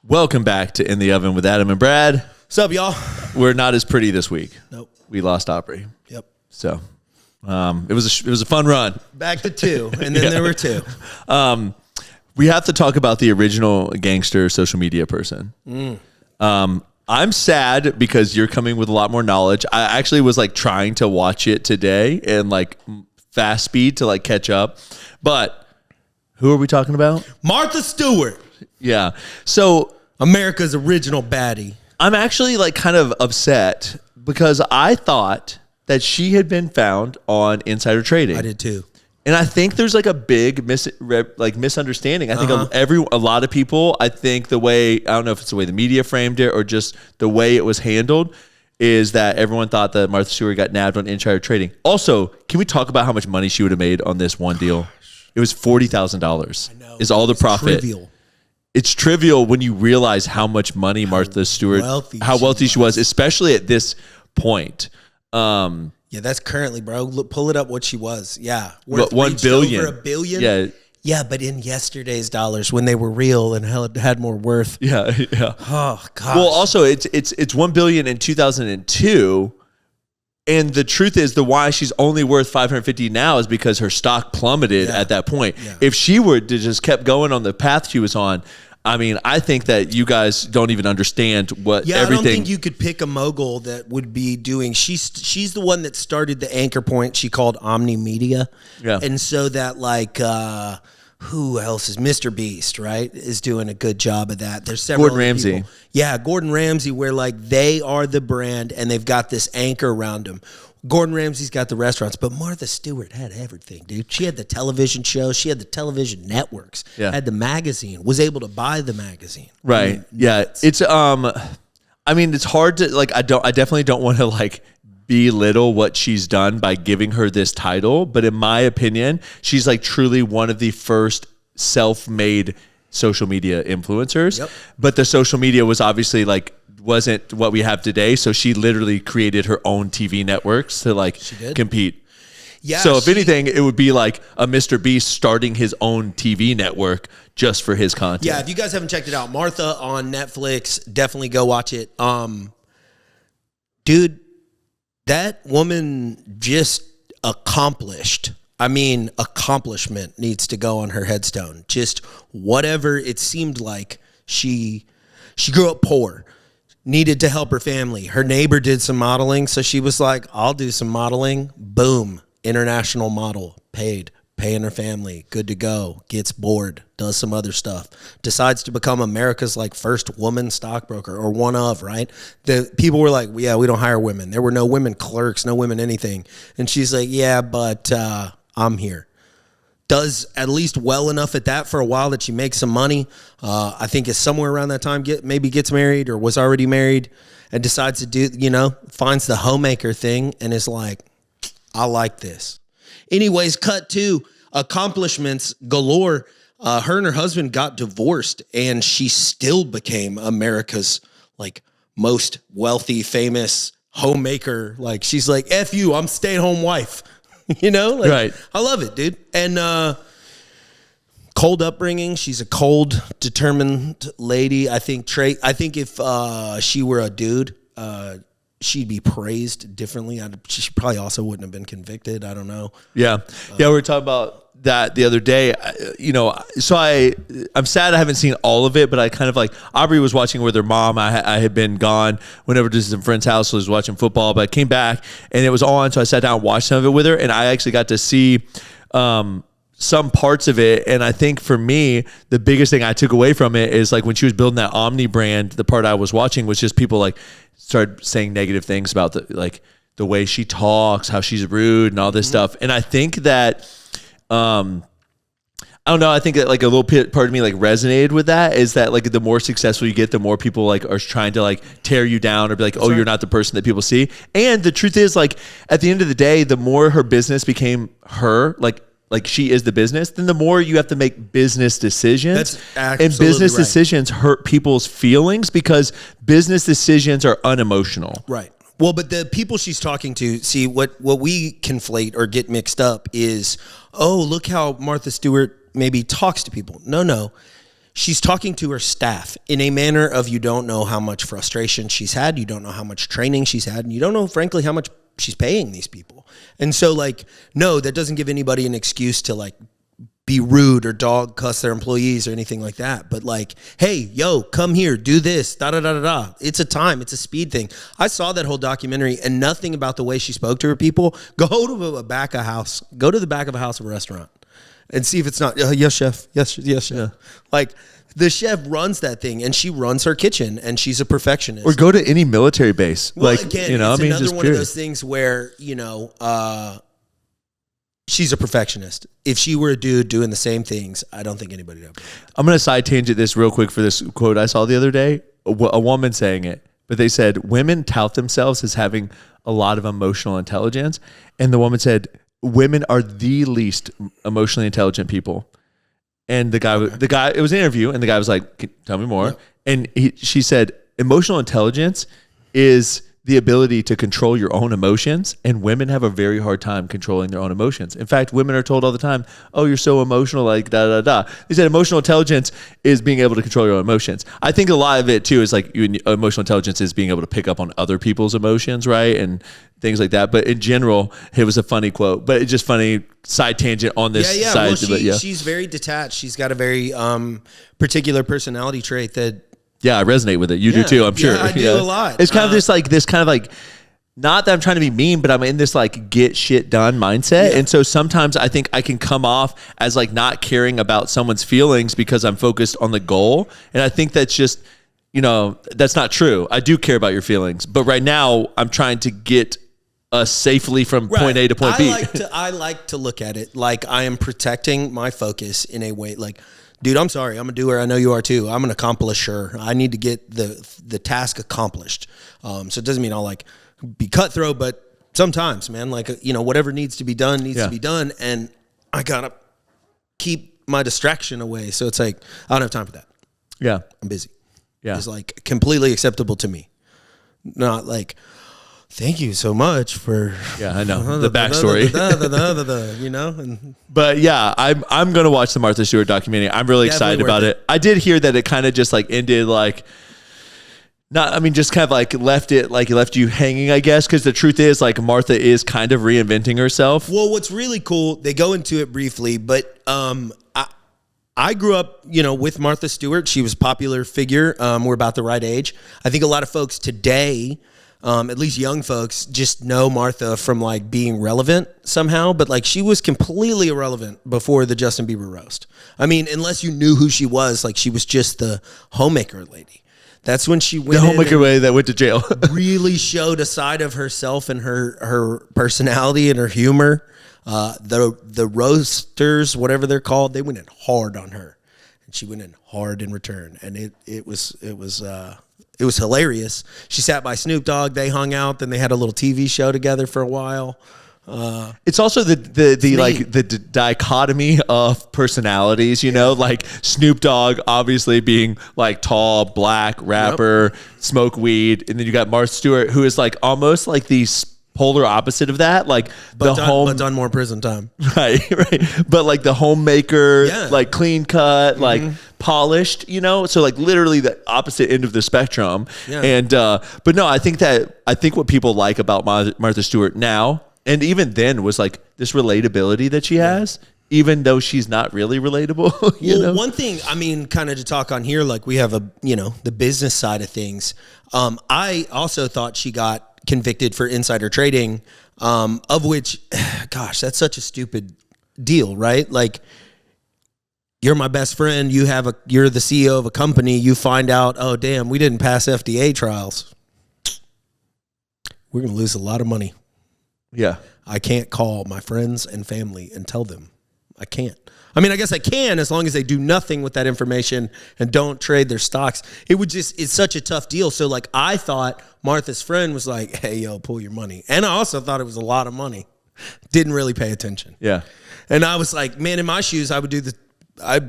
Welcome back to In the Oven with Adam and Brad. What's up, y'all? We're not as pretty this week. Nope. We lost Aubrey. Yep. So it was a fun run. Back to two, and then there were two. We have to talk about the original gangster social media person. I'm sad because you're coming with a lot more knowledge. I actually was like trying to watch it today and like fast speed to like catch up. But who are we talking about? Martha Stewart. Yeah. So America's original baddie. I'm actually like kind of upset because I thought that she had been found on insider trading. I did too. And I think there's like a big misunderstanding. I think a lot of people, I think the way, I don't know if it's the way the media framed it or just the way it was handled, is that everyone thought that Martha Stewart got nabbed on insider trading. Also, can we talk about how much money she would have made on this one deal? It was $40,000 is all the profit. Trivial. It's trivial when you realize how much money Martha Stewart, how wealthy she was, especially at this point. Yeah, that's currently, bro. Look, pull it up what she was. Yeah. What, 1 billion. Over $1 billion? Yeah. Yeah, but in yesterday's dollars when they were real and had more worth. Yeah. Yeah. Oh, gosh. Well, also it's 1 billion in 2002. And the truth is the why she's only worth 550 now is because her stock plummeted at that point. Yeah. If she were to just kept going on the path she was on, I mean, I think that you guys don't even understand what everything. I don't think you could pick a mogul that would be doing. She's the one that started the anchor point she called Omni Media. Yeah. And so that like who else is Mr. Beast, right? Is doing a good job of that. There's several Gordon Ramsay. People. Yeah, Gordon Ramsay, where like they are the brand and they've got this anchor around them. Gordon Ramsay's got the restaurants, but Martha Stewart had everything, dude. She had the television show, she had the television networks, had the magazine, was able to buy the magazine. Right. I mean, yeah. It's I mean, it's hard to like I definitely don't want to like belittle what she's done by giving her this title, but in my opinion, she's like truly one of the first self-made social media influencers. Yep. But the social media was obviously like wasn't what we have today, so she literally created her own TV networks to like compete. Yeah. So if anything, it would be like a Mr. Beast starting his own TV network just for his content. Yeah, if you guys haven't checked it out, Martha on Netflix, definitely go watch it. Dude, that woman just accomplished. I mean, accomplishment needs to go on her headstone. Just whatever it seemed like. She grew up poor, needed to help her family. Her neighbor did some modeling, so she was like, I'll do some modeling. Boom, international model, paying her family, good to go, gets bored, does some other stuff, decides to become America's like first woman stockbroker or one of, right? The people were like, yeah, we don't hire women. There were no women clerks, no women anything. And she's like, yeah, but I'm here. Does at least well enough at that for a while that she makes some money. I think it's somewhere around that time, maybe gets married or was already married and decides to do, finds the homemaker thing and is like, I like this. Anyways, cut to accomplishments galore. Her and her husband got divorced and she still became America's like most wealthy, famous homemaker. Like she's like, F you, I'm stay-at-home wife. Right. I love it, dude. And cold upbringing. She's a cold, determined lady. I think if she were a dude, she'd be praised differently. She probably also wouldn't have been convicted. I don't know. Yeah. We were talking about that the other day. So I'm sad I haven't seen all of it, but I kind of like Aubrey was watching with her mom. I had been gone whenever to some friend's house. So I was watching football, but I came back and it was on. So I sat down and watched some of it with her, and I actually got to see some parts of it. And I think for me, the biggest thing I took away from it is like when she was building that Omni brand, the part I was watching was just people like started saying negative things about the way she talks, how she's rude and all this stuff. And I think that, I don't know. I think that like a little part of me like resonated with that is that like the more successful you get, the more people like are trying to like tear you down or be like, you're not the person that people see. And the truth is like at the end of the day, the more her business became her, like she is the business, then the more you have to make business decisions. That's absolutely and business right. decisions hurt people's feelings because business decisions are unemotional. Right. Well, but the people she's talking to, see, what we conflate or get mixed up is, look how Martha Stewart maybe talks to people. No. she's talking to her staff in a manner of you don't know how much frustration she's had, you don't know how much training she's had, and you don't know, frankly, how much she's paying these people. And so, like, no, that doesn't give anybody an excuse to, like, be rude or dog cuss their employees or anything like that. But, like, hey, yo, come here, do this, da-da-da-da-da. It's a time. It's a speed thing. I saw that whole documentary, and nothing about the way she spoke to her people. Go to the back of a house. Go to the back of a house of a restaurant and see if it's not, yes, chef. Yes, yes, chef. Yeah. Like, the chef runs that thing, and she runs her kitchen, and she's a perfectionist. Or go to any military base. Well, like, again, you know, it's I mean, another just one of those things where, you know, she's a perfectionist. If she were a dude doing the same things, I don't think anybody would. I'm going to side tangent this real quick for this quote I saw the other day. A woman saying it, but they said women tout themselves as having a lot of emotional intelligence. And the woman said, women are the least emotionally intelligent people. And the guy, it was an interview, and the guy was like, tell me more. Yep. And she said, emotional intelligence is the ability to control your own emotions, and women have a very hard time controlling their own emotions. In fact, women are told all the time, oh, you're so emotional, like da-da-da. They said emotional intelligence is being able to control your own emotions. I think a lot of it, too, is like emotional intelligence is being able to pick up on other people's emotions, right? And things like that. But in general, it was a funny quote. But it's just funny, side tangent on this side. Well, she's very detached. She's got a very particular personality trait that... Yeah, I resonate with it. You do too, I'm sure. I do a lot. It's kind of this kind of like, not that I'm trying to be mean, but I'm in this like get shit done mindset. Yeah. And so sometimes I think I can come off as like not caring about someone's feelings because I'm focused on the goal. And I think that's just, you know, that's not true. I do care about your feelings. But right now I'm trying to get us safely from point A to point B. I like to look at it like I am protecting my focus in a way like, dude, I'm sorry. I'm a doer. I know you are too. I'm an accomplisher. I need to get the task accomplished. So it doesn't mean I'll like be cutthroat, but sometimes, man, like, you know, whatever needs to be done needs to be done. And I got to keep my distraction away. So it's like, I don't have time for that. Yeah. I'm busy. Yeah. It's like completely acceptable to me. Not like, thank you so much for I know the backstory. You know, but yeah, I'm gonna watch the Martha Stewart documentary. I'm really excited about it. I did hear that it kind of just like ended like just kind of like left you hanging, I guess, because the truth is like Martha is kind of reinventing herself. Well, what's really cool, they go into it briefly, but I grew up, you know, with Martha Stewart. She was a popular figure. We're about the right age. I think a lot of folks today, at least young folks, just know Martha from like being relevant somehow, but like she was completely irrelevant before the Justin Bieber roast. I mean, unless you knew who she was, like she was just the homemaker lady. That's when she went the homemaker lady that went to jail. Really showed a side of herself and her personality and her humor. The roasters, whatever they're called, they went in hard on her, and she went in hard in return, and it was hilarious. She sat by Snoop Dogg. They hung out. Then they had a little TV show together for a while. It's also the dichotomy of personalities, you know, like Snoop Dogg obviously being like tall, black rapper, smoke weed, and then you got Martha Stewart, who is like almost like the polar opposite of that, like but done more prison time, right. But like the homemaker, like clean cut, like polished, you know. So like literally the opposite end of the spectrum. Yeah. And but no, I think what people like about Martha Stewart now, and even then, was like this relatability that she has, even though she's not really relatable. You know? One thing, I mean, kind of to talk on here, like we have the business side of things. I also thought she got convicted for insider trading, of which, gosh, that's such a stupid deal, right? Like, you're my best friend. You're the CEO of a company. You find out, oh, damn, we didn't pass FDA trials. We're going to lose a lot of money. Yeah. I can't call my friends and family and tell them. I can't. I mean, I guess I can as long as they do nothing with that information and don't trade their stocks. It's such a tough deal. So like I thought Martha's friend was like, hey, yo, pull your money. And I also thought it was a lot of money. Didn't really pay attention. Yeah. And I was like, man, in my shoes, I would do I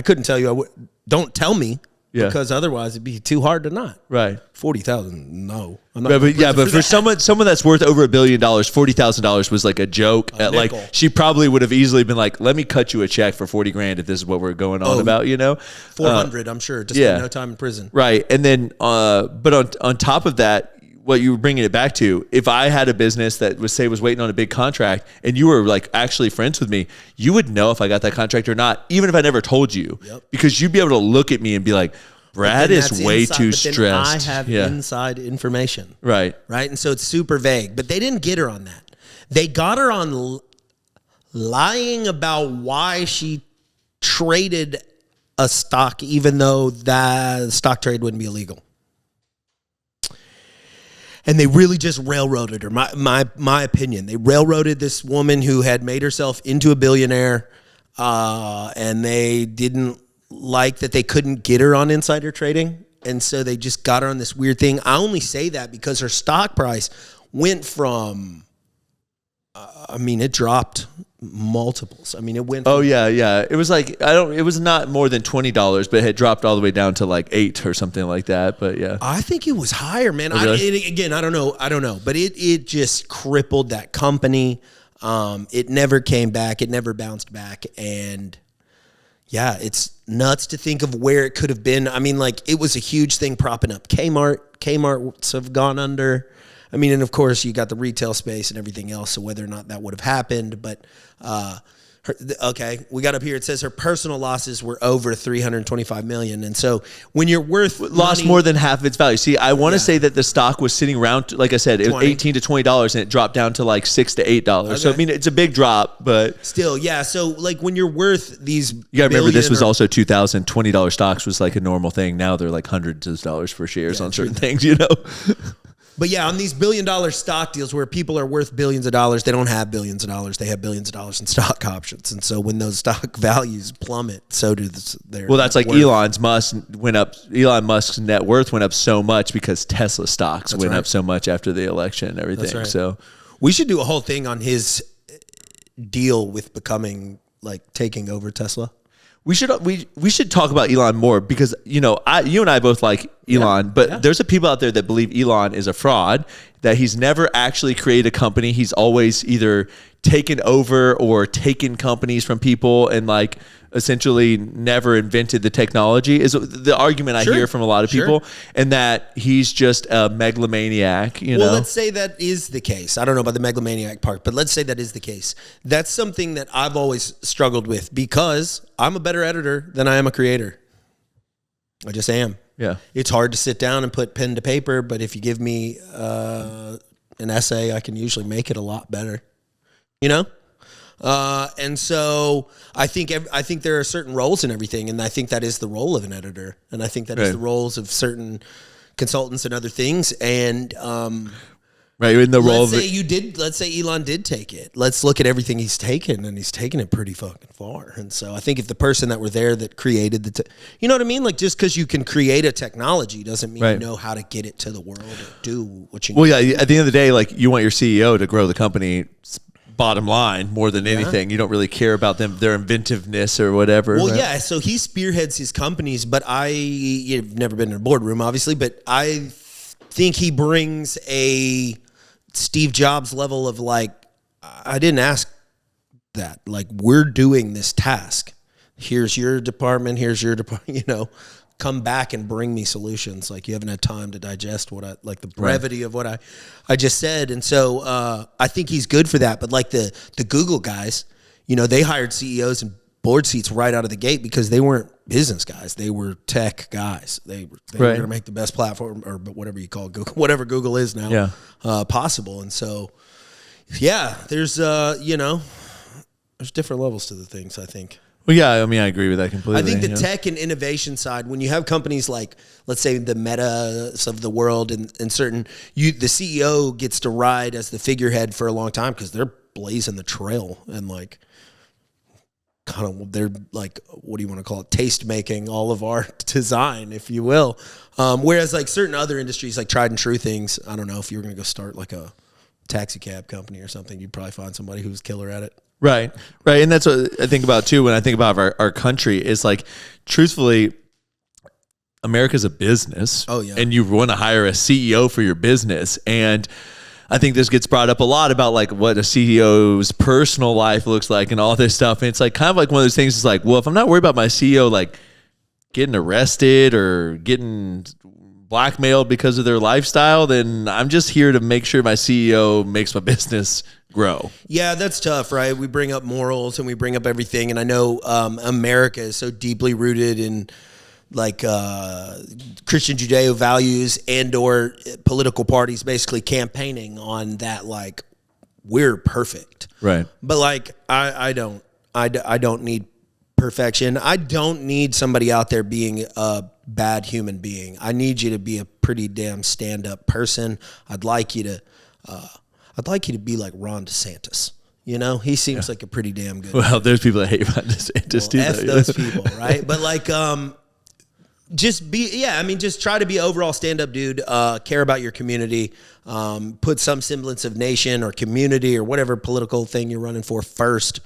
couldn't tell you. Don't tell me. Yeah. Because otherwise it'd be too hard to not. Right. 40,000, no. I'm not But going to yeah, but prison for that. someone that's worth over $1 billion, $40,000 was like a joke. Like nickel. she probably would have easily been like, "Let me cut you a check for 40 grand if this is what we're going on about," you know? 400, I'm sure. Just yeah. no time in prison. Right. And then, but on top of that, what you were bringing it back to, if I had a business that was waiting on a big contract and you were like actually friends with me, you would know if I got that contract or not, even if I never told you, because you'd be able to look at me and be like, Brad is way too stressed. I have inside information. Right. Right. And so it's super vague, but they didn't get her on that. They got her on lying about why she traded a stock, even though that stock trade wouldn't be illegal. And they really just railroaded her. My opinion. They railroaded this woman who had made herself into a billionaire, and they didn't like that they couldn't get her on insider trading. And so they just got her on this weird thing. I only say that because her stock price went from, it dropped multiples. It went. Oh yeah. It was like, it was not more than $20, but it had dropped all the way down to like 8 or something like that. But yeah. I think it was higher, man. Oh, really? Again, I don't know. But it just crippled that company. It never came back. It never bounced back. And yeah, it's nuts to think of where it could have been. It was a huge thing propping up Kmart. Kmart's have gone under. And of course, you got the retail space and everything else, so whether or not that would have happened. But, we got up here, it says her personal losses were over $325 million. And so when you're lost more than half of its value. See, I want to say that the stock was sitting around, like I said, it was $18 to $20, and it dropped down to like $6 to $8. Okay. So, it's a big drop, but still, yeah. So, like, when you're worth these, you got to remember, this was also 2000. $20 stocks was like a normal thing. Now they're like hundreds of dollars for shares on certain things, But yeah, on these $1 billion stock deals where people are worth billions of dollars, they don't have billions of dollars. They have billions of dollars in stock options. And so when those stock values plummet, so do their Well, that's like worth. Elon Musk's net worth went up so much because Tesla stocks went up so much after the election and everything. Right. So we should do a whole thing on his deal with becoming, like, taking over Tesla. we should talk about Elon more because, you and I both like Elon, but there's people out there that believe Elon is a fraud, that he's never actually created a company. He's always either taken over or taken companies from people and like essentially never invented the technology is the argument I hear from a lot of people, and that he's just a megalomaniac, Well, let's say that is the case. I don't know about the megalomaniac part, but let's say that is the case. That's something that I've always struggled with because I'm a better editor than I am a creator. I just am. Yeah. It's hard to sit down and put pen to paper, but if you give me an essay, I can usually make it a lot better. And so I think there are certain roles in everything, and I think that is the role of an editor, and I think that is the roles of certain consultants and other things. And in the role let's say Elon did take it. Let's look at everything he's taken, and he's taken it pretty fucking far. And so I think if the person that were there that created you know what I mean? Like, just because you can create a technology doesn't mean you know how to get it to the world or do what you need. Well, yeah, at the end of the day, like, you want your CEO to grow the company, bottom line, more than anything. You don't really care about their inventiveness or whatever. Well, yeah, so he spearheads his companies, but you've never been in a boardroom, obviously, but I think he brings a Steve Jobs level of, like, I didn't ask that. Like, we're doing this task. Here's your department. Come back and bring me solutions. Like, you haven't had time to digest the brevity of what I just said. And so I think he's good for that. But like the Google guys, they hired CEOs and board seats right out of the gate because they weren't business guys. They were tech guys. They were going to make the best platform, or whatever you call Google, whatever Google is now, possible. And so, there's different levels to the things, I think. Well, yeah, I agree with that completely. I think the tech and innovation side, when you have companies like, let's say, the Metas of the world and certain, the CEO gets to ride as the figurehead for a long time because they're blazing the trail and like, they're like, what do you want to call it? Taste making all of our design, if you will. Whereas like certain other industries, like tried and true things, I don't know, if you were going to go start like a taxi cab company or something, you'd probably find somebody who's killer at it. Right. And that's what I think about too when I think about our country is, like, truthfully, America's a business. Oh, yeah. And you want to hire a CEO for your business. And I think this gets brought up a lot about like what a CEO's personal life looks like and all this stuff. And it's like kind of like one of those things is like, well, if I'm not worried about my CEO like getting arrested or getting blackmailed because of their lifestyle, then I'm just here to make sure my CEO makes my business grow. Yeah, that's tough, right? We bring up morals and we bring up everything. And I know America is so deeply rooted in like Christian Judeo values and or political parties basically campaigning on that, like, we're perfect. Right. But like, I don't need perfection. I don't need somebody out there being a bad human being. I need you to be a pretty damn stand-up person. I'd like you to be like Ron DeSantis. You know, he seems like a pretty damn good. Well, there's people that hate Ron DeSantis too. F those people, right? But like, just try to be overall stand-up dude, care about your community, put some semblance of nation or community or whatever political thing you're running for first,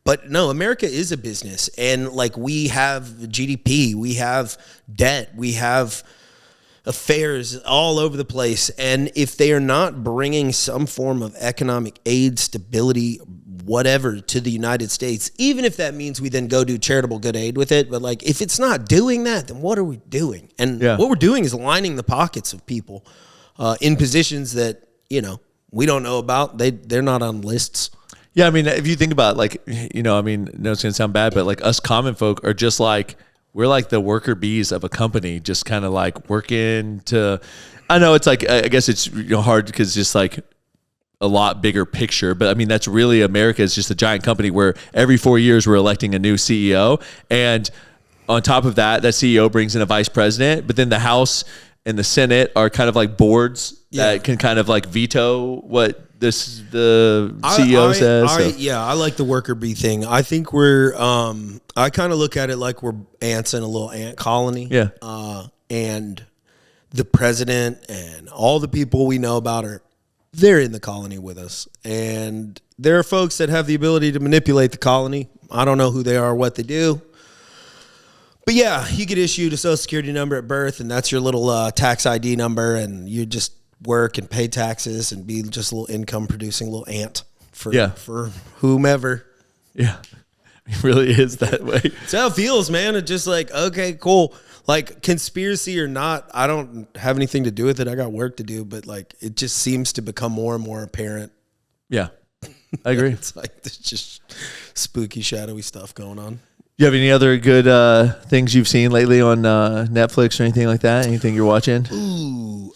but no, America is a business, and like we have GDP, we have debt, we have affairs all over the place, and if they are not bringing some form of economic aid, stability, whatever to the United States, even if that means we then go do charitable good aid with it, but like if it's not doing that, then what are we doing? And what we're doing is lining the pockets of people in positions that, you know, we don't know about. They're not on lists. Yeah, I mean, if you think about like, you know, I mean, no, it's gonna sound bad, but like us common folk are just like, we're like the worker bees of a company, just kind of like working to, I know it's like, I guess it's, you know, hard because it's just like a lot bigger picture, but I mean, that's really America is just a giant company where every 4 years we're electing a new CEO. And on top of that, that CEO brings in a vice president, but then the House and the Senate are kind of like boards that can kind of like veto what the CEO says. I like the worker bee thing. I think we're, I kind of look at it like we're ants in a little ant colony. Yeah. And the president and all the people we know about they're in the colony with us. And there are folks that have the ability to manipulate the colony. I don't know who they are or what they do. But yeah, you get issued a social security number at birth, and that's your little tax ID number, and you just work and pay taxes and be just a little income producing little ant for whomever. Yeah, it really is that way. That's how it feels, man. It's just like, okay, cool. Like, conspiracy or not, I don't have anything to do with it. I got work to do, but like, it just seems to become more and more apparent. Yeah, I agree. It's like there's just spooky, shadowy stuff going on. You have any other good things you've seen lately on Netflix or anything like that? Anything you're watching? Ooh.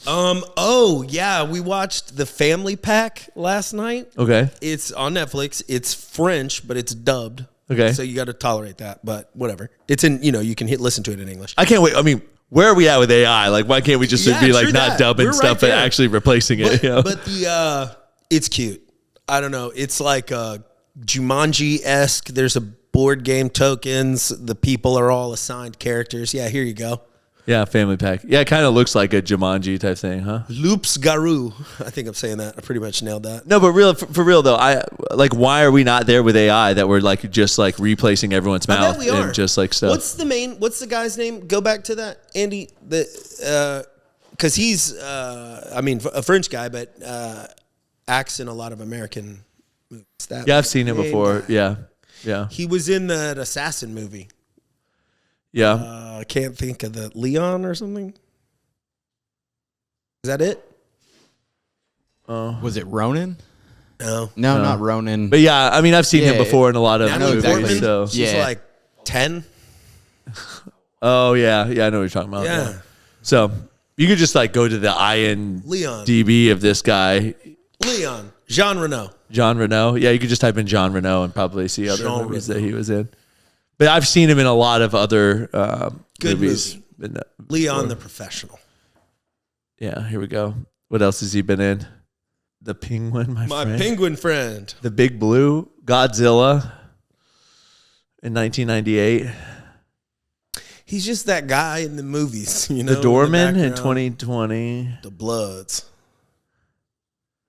We watched The Family Pack last night. Okay. It's on Netflix. It's French, but it's dubbed. Okay. So you got to tolerate that, but whatever. It's in, you can listen to it in English. I can't wait. I mean, where are we at with AI? Like, why can't we just be like not dubbing We're stuff, but actually replacing it? But it's cute. I don't know. It's like Jumanji-esque. There's a board game tokens. The people are all assigned characters. Yeah, here you go. Yeah, Family Pack. Yeah, it kind of looks like a Jumanji type thing, huh? Loops Garou. I think I'm saying that. I pretty much nailed that. No, but for real though, why are we not there with AI that we're like just like replacing everyone's mouth and just like stuff? What's the guy's name? Go back to that, Andy. Because he's a French guy, but acts in a lot of American movies. I've seen him before. Yeah. He was in that Assassin movie. Yeah. I can't think of the Leon or something. Is that it? Was it Ronin? No, not Ronin. But yeah, I mean, I've seen him before in a lot of movies. Portman, So she's like 10. Oh yeah, I know what you're talking about. Yeah. So you could just like go to the IMDb of this guy, Leon Jean Reno. Yeah, you could just type in Jean Reno and probably see other movies that he was in. But I've seen him in a lot of other good movies. Leon the Professional. Yeah, here we go. What else has he been in? The Penguin, my friend. Penguin friend. The Big Blue, Godzilla in 1998. He's just that guy in the movies, The Doorman in 2020. The Bloods.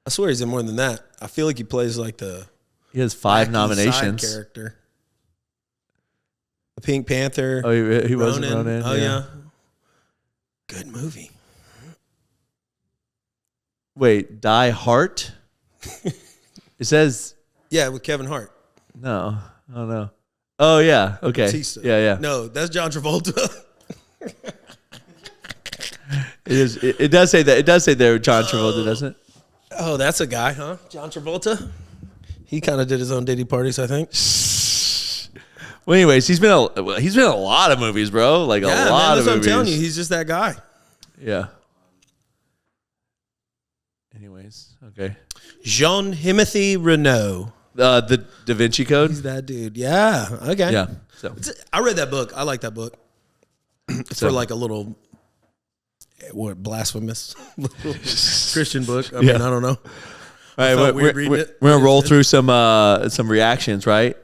I swear he's in more than that. I feel like he plays like He has 5 nominations. Side character. Pink Panther. Oh, he wasn't Ronin. Oh yeah. Good movie. Wait, Die Hard? It says with Kevin Hart. no. Oh no. Oh yeah. Okay. Batista. Yeah. No, that's John Travolta. It is. It does say that. It does say there John Travolta, doesn't it? Oh, that's a guy, huh? John Travolta. He kind of did his own Diddy parties, I think. Well, anyways, he's been a lot of movies, bro. Like a lot that's of what movies. I'm telling you. He's just that guy. Yeah. Anyways, okay. Jean-Timothy Renault. The Da Vinci Code. He's that dude. Yeah. Okay. Yeah. So I read that book. I like that book. For like a little, blasphemous Christian book. I mean, I don't know. All right, we're gonna roll through some reactions, right?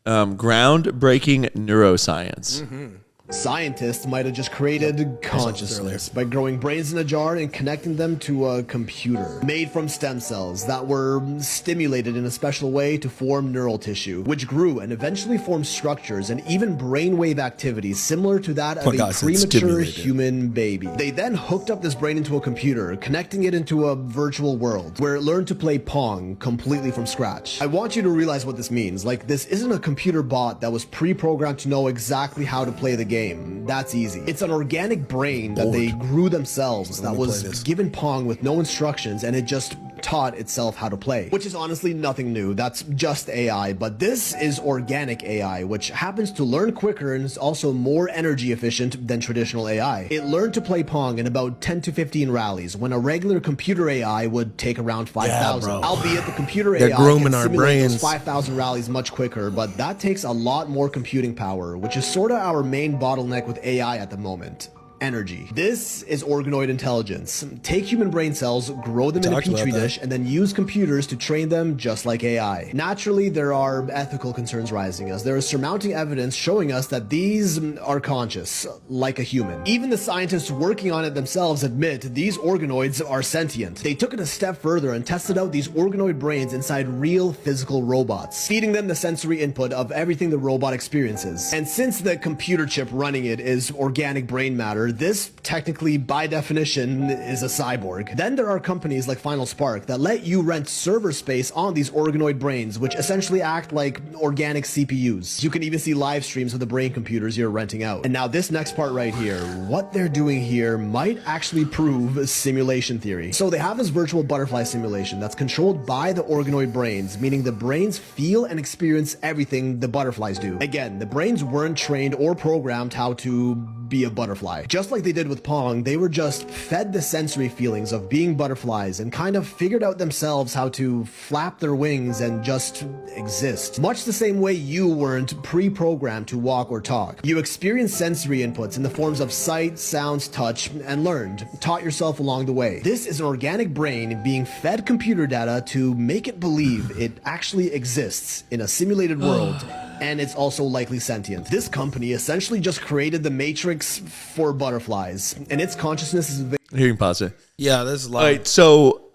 Groundbreaking neuroscience. Mm-hmm. Scientists might have just created consciousness by growing brains in a jar and connecting them to a computer made from stem cells that were stimulated in a special way to form neural tissue, which grew and eventually formed structures and even brainwave activity similar to that of a premature human baby. They then hooked up this brain into a computer, connecting it into a virtual world where it learned to play Pong completely from scratch. I want you to realize what this means. Like, this isn't a computer bot that was pre-programmed to know exactly how to play the game. That's easy. It's an organic brain that they grew themselves that was given Pong with no instructions, and it just taught itself how to play, which is honestly nothing new. That's just AI, but this is organic AI, which happens to learn quicker and is also more energy efficient than traditional AI. It learned to play Pong in about 10 to 15 rallies, when a regular computer AI would take around 5,000. Albeit the computer AI can simulate those 5,000 rallies much quicker, but that takes a lot more computing power, which is sort of our main bottleneck with AI at the moment. Energy. This is organoid intelligence. Take human brain cells, grow them in a petri dish, and then use computers to train them just like AI. Naturally, there are ethical concerns rising, as there is surmounting evidence showing us that these are conscious, like a human. Even the scientists working on it themselves admit these organoids are sentient. They took it a step further and tested out these organoid brains inside real physical robots, feeding them the sensory input of everything the robot experiences. And since the computer chip running it is organic brain matter, this technically, by definition, is a cyborg. Then there are companies like Final Spark that let you rent server space on these organoid brains, which essentially act like organic CPUs. You can even see live streams of the brain computers you're renting out. And now this next part right here, what they're doing here might actually prove simulation theory. So they have this virtual butterfly simulation that's controlled by the organoid brains, meaning the brains feel and experience everything the butterflies do. Again, the brains weren't trained or programmed how to be a butterfly. Just like they did with Pong, they were just fed the sensory feelings of being butterflies and kind of figured out themselves how to flap their wings and just exist. Much the same way you weren't pre-programmed to walk or talk. You experienced sensory inputs in the forms of sight, sounds, touch, and learned, taught yourself along the way. This is an organic brain being fed computer data to make it believe it actually exists in a simulated world. And it's also likely sentient. This company essentially just created the Matrix for butterflies, and its consciousness is... Here, you can pause it. Yeah, this is live. All right, so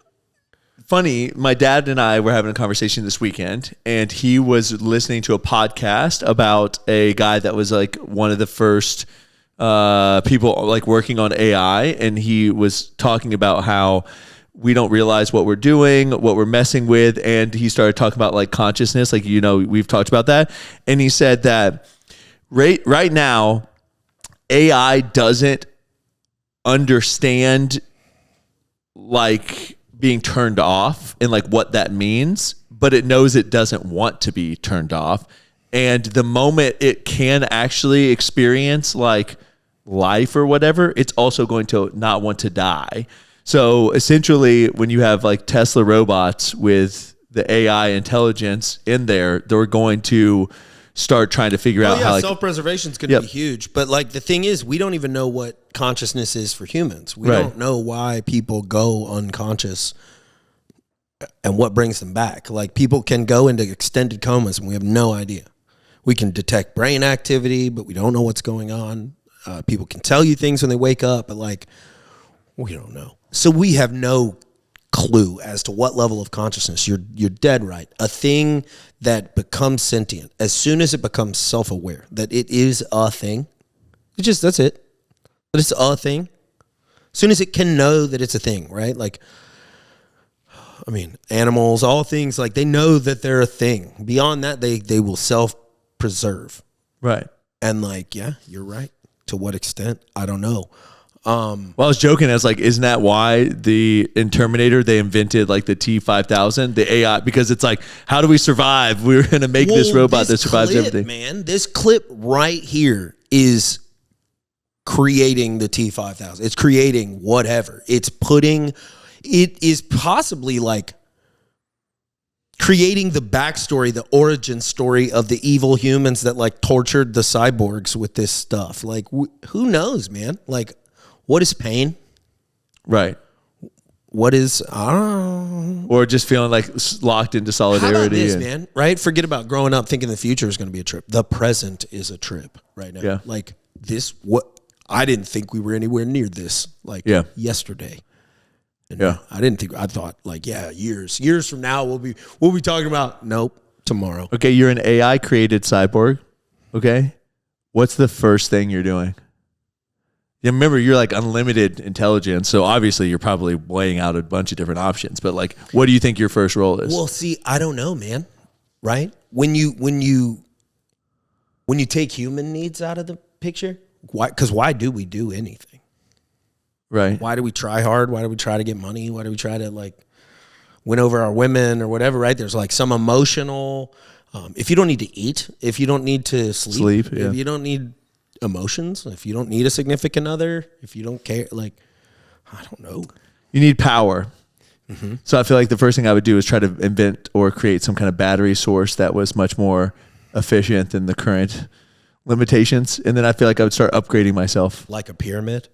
funny, my dad and I were having a conversation this weekend, and he was listening to a podcast about a guy that was like one of the first people like working on AI, and he was talking about how we don't realize what we're doing, what we're messing with. And he started talking about like consciousness, like, you know, we've talked about that. And he said that right now, AI doesn't understand like being turned off and like what that means, but it knows it doesn't want to be turned off. And the moment it can actually experience like life or whatever, it's also going to not want to die. So essentially, when you have like Tesla robots with the AI intelligence in there, they're going to start trying to figure out how like, self-preservation is going to be huge. But like the thing is, we don't even know what consciousness is for humans. We don't know why people go unconscious and what brings them back. Like people can go into extended comas and we have no idea. We can detect brain activity, but we don't know what's going on. People can tell you things when they wake up, but like we don't know. So we have no clue as to what level of consciousness. You're dead right. A thing that becomes sentient, as soon as it becomes self-aware that it is a thing, that's it. That it's a thing. As soon as it can know that it's a thing, right? Like, I mean, animals, all things, like they know that they're a thing. Beyond that, they will self-preserve. Right. And like, yeah, you're right. To what extent? I don't know. Well, I was joking. I was like, isn't that why in Terminator they invented like the T-5000, the AI? Because it's like, how do we survive? We're going to make this robot that survives everything. Man, this clip right here is creating the T-5000. It's creating whatever. It is possibly like creating the backstory, the origin story of the evil humans that like tortured the cyborgs with this stuff. Like, who knows, man? Like, what is pain? Right. What is, I don't know. Or just feeling like locked into solidarity. How about this, man? Right? Forget about growing up thinking the future is going to be a trip. The present is a trip right now. Yeah. Like this, I didn't think we were anywhere near this like yesterday. And yeah. I thought like, years from now we'll be talking about, nope, tomorrow. Okay. You're an AI created cyborg. Okay. What's the first thing you're doing? Yeah, remember, you're like unlimited intelligence, so obviously you're probably weighing out a bunch of different options. But like, what do you think your first role is? Well, see, I don't know, man. Right? When you take human needs out of the picture, why? Because why do we do anything? Right? Why do we try hard? Why do we try to get money? Why do we try to like win over our women or whatever? Right? There's like some emotional. If you don't need to eat, if you don't need to sleep, if you don't need emotions, if you don't need a significant other, if you don't care, like, I don't know. You need power. Mm-hmm. So I feel like the first thing I would do is try to invent or create some kind of battery source that was much more efficient than the current limitations. And then I feel like I would start upgrading myself. Like a pyramid?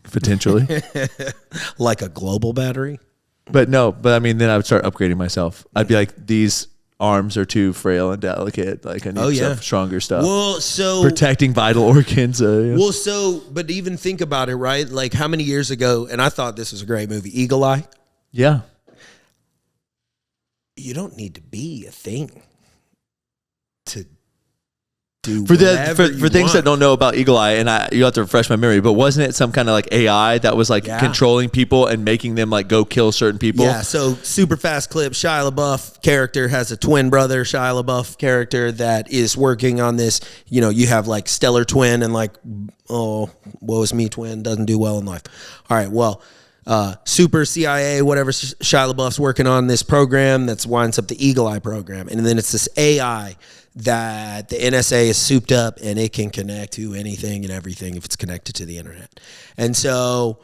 Potentially. Like a global battery? But I mean, then I would start upgrading myself. I'd be like, these arms are too frail and delicate. Like I need stronger stuff. Well, so protecting vital organs. Well, so but even think about it, right? Like how many years ago? And I thought this was a great movie, Eagle Eye. Yeah. You don't need to be a thing to do for things that don't know about Eagle Eye, and you have to refresh my memory. But wasn't it some kind of like AI that was like controlling people and making them like go kill certain people? Yeah. So super fast clip. Shia LaBeouf character has a twin brother. Shia LaBeouf character that is working on this. You know, you have like stellar twin and like, oh, woe is me twin doesn't do well in life. All right. Well, super CIA, whatever. Shia LaBeouf's working on this program that's winds up the Eagle Eye program, and then it's this AI that the NSA is souped up and it can connect to anything and everything if it's connected to the internet. And so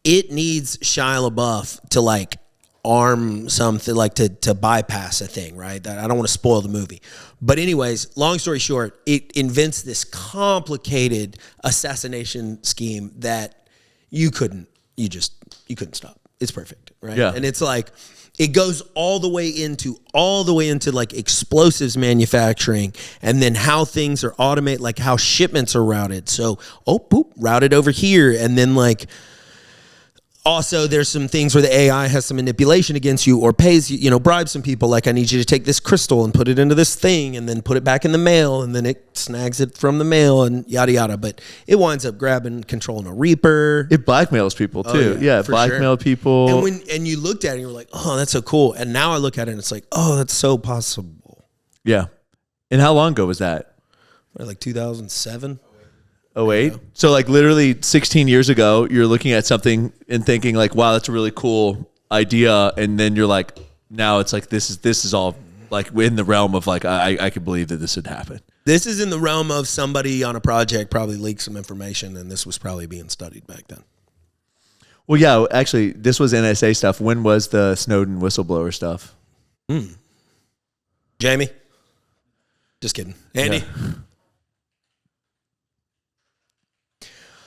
it needs Shia LaBeouf to like arm something, like to bypass a thing, right? That I don't want to spoil the movie. But anyways, long story short, it invents this complicated assassination scheme that you couldn't stop. It's perfect, right? Yeah. And it's like, it goes all the way into like explosives manufacturing, and then how things are automated, like how shipments are routed. So, routed over here. And then like, also there's some things where the AI has some manipulation against you or pays you, bribes some people. Like, I need you to take this crystal and put it into this thing and then put it back in the mail, and then it snags it from the mail and yada, yada. But it winds up grabbing, controlling a Reaper. It blackmails people too. Blackmail people. And you looked at it and you were like, oh, that's so cool. And now I look at it and it's like, oh, that's so possible. Yeah. And how long ago was that? Like 2007. 08. So like literally 16 years ago, you're looking at something and thinking like, wow, that's a really cool idea. And then you're like, now it's like, this is all like in the realm of like, I could believe that this would happen. This is in the realm of somebody on a project probably leaked some information, and this was probably being studied back then. Well, yeah, actually this was NSA stuff. When was the Snowden whistleblower stuff? Jamie? Just kidding. Andy? Yeah.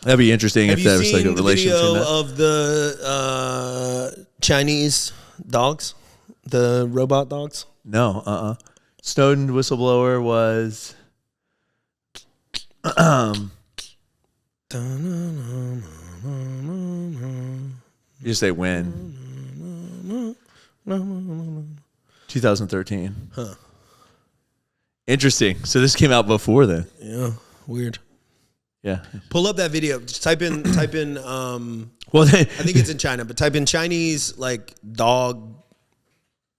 That'd be interesting if there was like a relation between that. Have you seen the video of the Chinese dogs, the robot dogs? No, Snowden whistleblower was. You just say when. 2013. Huh. Interesting. So this came out before then. Yeah. Weird. Yeah. Pull up that video. Just type in. Well, I think it's in China, but type in Chinese like dog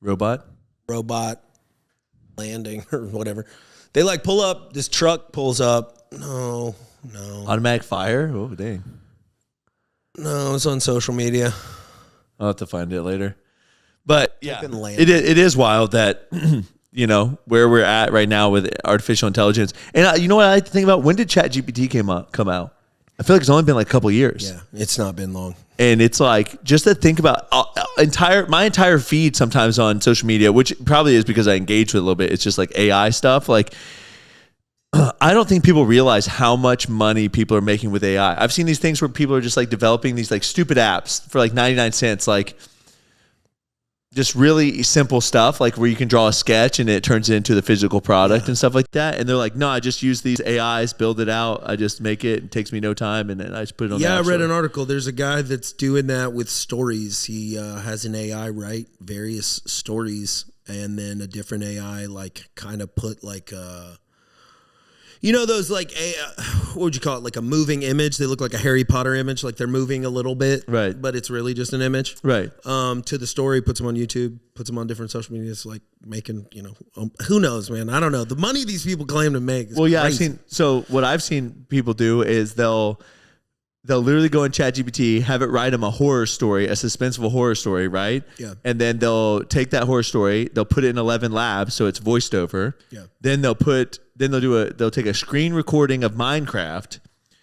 robot landing or whatever. They like pull up. This truck pulls up. No. Automatic fire. Oh dang. No, it's on social media. I'll have to find it later. But yeah, Land. it is wild that where we're at right now with artificial intelligence. And you know what I like to think about? When did ChatGPT come out? I feel like it's only been like a couple years. Yeah, it's not been long. And it's like just to think about my entire feed sometimes on social media, which probably is because I engage with it a little bit. It's just like AI stuff. Like I don't think people realize how much money people are making with AI. I've seen these things where people are just like developing these like stupid apps for like 99 cents, like just really simple stuff, like where you can draw a sketch and it turns it into the physical product and stuff like that. And they're like, no, I just use these AIs, build it out. I just make it. It takes me no time. And then I just put it on. Yeah, I read an article. There's a guy that's doing that with stories. He has an AI write various stories, and then a different AI like kind of put like those like what would you call it? Like a moving image. They look like a Harry Potter image, like they're moving a little bit, right? But it's really just an image, right? To the story, puts them on YouTube, puts them on different social medias, like making who knows, man? I don't know. The money these people claim to make is crazy. What I've seen people do is they'll literally go in ChatGPT, have it write them a horror story, a suspenseful horror story, right? Yeah. And then they'll take that horror story, they'll put it in 11 Labs, so it's voiced over. Yeah. Then they'll take a screen recording of Minecraft.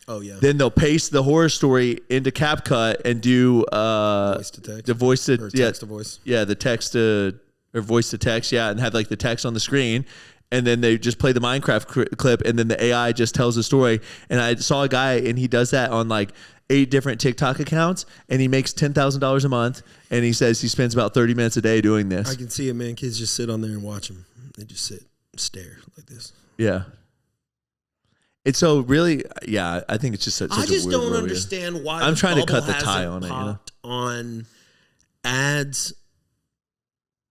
Oh yeah. Then they'll paste the horror story into CapCut and do voice to text. The voice to text to voice. Yeah, the text to or voice to text, yeah, and have like the text on the screen. And then they just play the Minecraft clip, and then the AI just tells the story. And I saw a guy, and he does that on like 8 different TikTok accounts, and he makes $10,000 a month. And he says he spends about 30 minutes a day doing this. I can see it, man. Kids just sit on there and watch them. They just sit and stare like this. Yeah. It's so really, yeah, I think it's just such a weird I just don't world, understand why I'm the trying to bubble cut the tie on hasn't it. popped on ads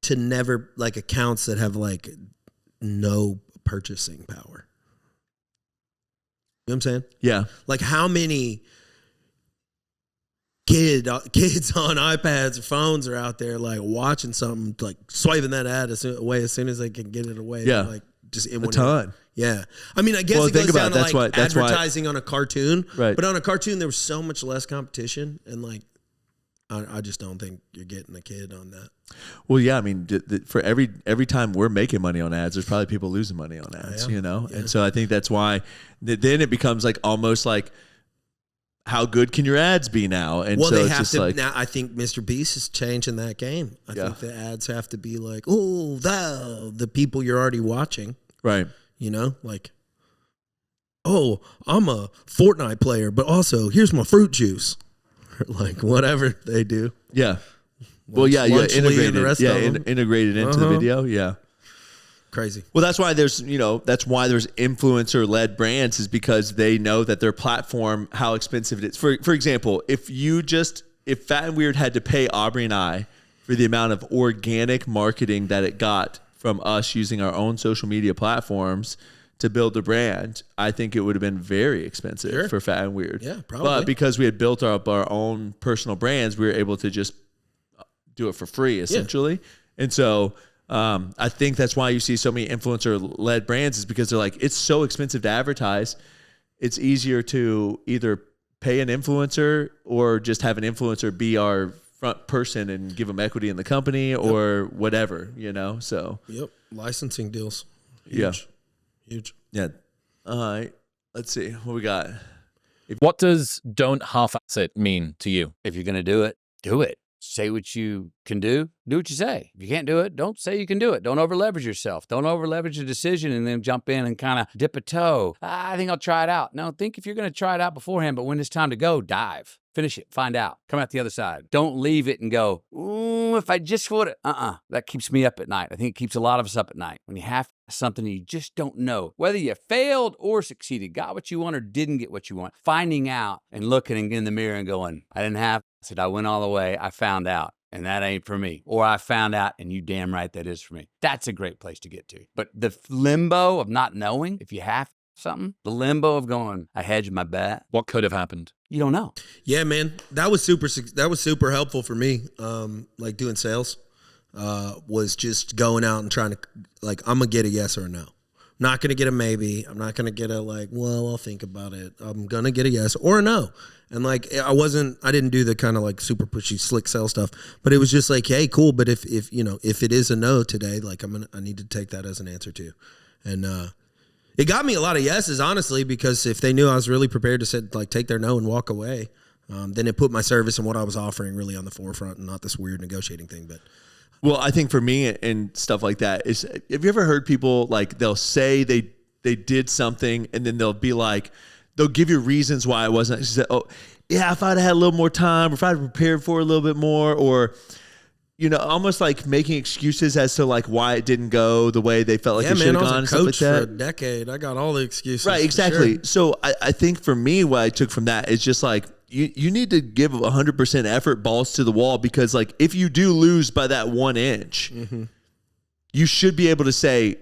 to never, like accounts that have like no purchasing power. You know what I'm saying? Yeah. Like how many kids on iPads or phones are out there like watching something, like swiping that ad away as soon as they can get it away. Yeah. Like just A ton. Yeah. I mean, I guess it goes down to like advertising on a cartoon. Right. But on a cartoon, there was so much less competition. And like, I just don't think you're getting a kid on that. Well, yeah, I mean, for every time we're making money on ads, there's probably people losing money on ads, Yeah. And so I think that's why then it becomes like almost like, how good can your ads be now? And well, so they it's have just to like, now. I think Mr. Beast is changing that game. I think the ads have to be like, oh, the people you're already watching, right? Like, oh, I'm a Fortnite player, but also here's my fruit juice, like whatever they do. Yeah. Well, yeah, integrated. Integrated into the Uh-huh. video. Yeah. Crazy. Well, that's why there's influencer-led brands, is because they know that their platform, how expensive it is. For example, if Fat and Weird had to pay Aubrey and I for the amount of organic marketing that it got from us using our own social media platforms to build the brand, I think it would have been very expensive for Fat and Weird. Yeah, probably. But because we had built up our own personal brands, we were able to just do it for free, essentially. Yeah. And so I think that's why you see so many influencer-led brands, is because they're like, it's so expensive to advertise. It's easier to either pay an influencer or just have an influencer be our front person and give them equity in the company or whatever, so. Yep. Licensing deals. Huge. Huge. Yeah. All right. Let's see what we got. What does don't half-ass it mean to you? If you're going to do it, do it. Say what you can do what you say. If you can't do it, don't say you can do it. Don't over-leverage yourself. Don't over-leverage a decision and then jump in and kind of dip a toe. I think I'll try it out. No, think if you're going to try it out beforehand, but when it's time to go, dive. Finish it. Find out. Come out the other side. Don't leave it and go, if I just would it. That keeps me up at night. I think it keeps a lot of us up at night. When you have something you just don't know, whether you failed or succeeded, got what you want or didn't get what you want, finding out and looking in the mirror and going, I didn't have I said, I went all the way. I found out, and that ain't for me. Or I found out, and you damn right that is for me. That's a great place to get to. But the limbo of not knowing if you have something, the limbo of going, I hedged my bet. What could have happened? You don't know. Yeah, man, that was super helpful for me. Like doing sales was just going out and trying to, like, I'm gonna get a yes or a no. I'm not gonna get a maybe. I'm not gonna get a like, well, I'll think about it. I'm gonna get a yes or a no. And like, I didn't do the kind of like super pushy, slick sell stuff, but it was just like, hey, cool. But if it is a no today, like I need to take that as an answer too. And it got me a lot of yeses, honestly, because if they knew I was really prepared to take their no and walk away, then it put my service and what I was offering really on the forefront and not this weird negotiating thing. But Well, I think for me and stuff like that is, have you ever heard people like they'll say they did something and then they'll be like, they'll give you reasons why it wasn't. She said, oh, yeah, if I'd had a little more time, or if I'd prepared for it a little bit more, or, almost like making excuses as to like why it didn't go the way they felt like it should have gone. I was a coach for a decade. I got all the excuses. Right, exactly. Sure. So I think for me, what I took from that is just like, you need to give 100% effort, balls to the wall, because like if you do lose by that 1 inch, you should be able to say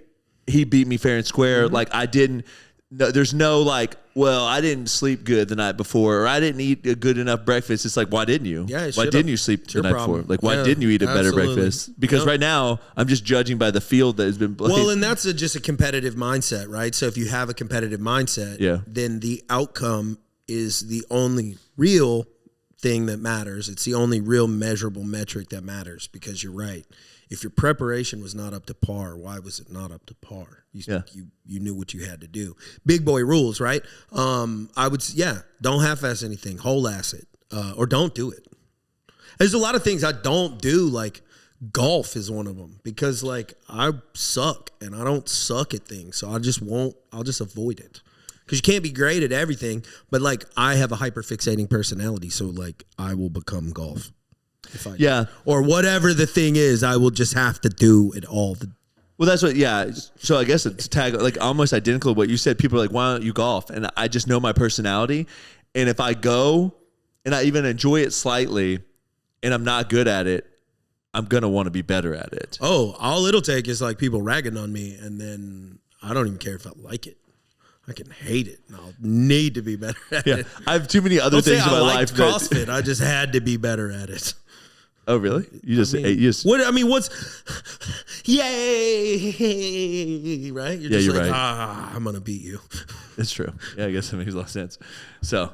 he beat me fair and square. Like I didn't. No, there's no like, well, I didn't sleep good the night before, or I didn't eat a good enough breakfast. It's like, why didn't you? Yeah, why didn't you sleep the night before? Like, why didn't you eat a better breakfast? Because right now, I'm just judging by the field that has been played. Well, and that's just a competitive mindset, right? So if you have a competitive mindset, then the outcome is the only real thing that matters. It's the only real measurable metric that matters, because you're right. If your preparation was not up to par, why was it not up to par? You knew what you had to do. Big boy rules, right? I would, don't half-ass anything, whole-ass it, or don't do it. There's a lot of things I don't do, like golf is one of them, because like I suck and I don't suck at things, so I'll just avoid it. Because you can't be great at everything, but like I have a hyper-fixating personality, so like I will become golf. Or whatever the thing is, I will just have to do it all. Well, that's what, So I guess it's like almost identical to what you said. People are like, why don't you golf? And I just know my personality. And if I go and I even enjoy it slightly and I'm not good at it, I'm going to want to be better at it. Oh, all it'll take is like people ragging on me, and then I don't even care if I like it. I can hate it, and I'll need to be better at it. I have too many other things in my life. CrossFit, I just had to be better at it. Oh, really? What's yay, right? You're right. I'm going to beat you. It's true. Yeah, I guess that makes a lot of sense. So,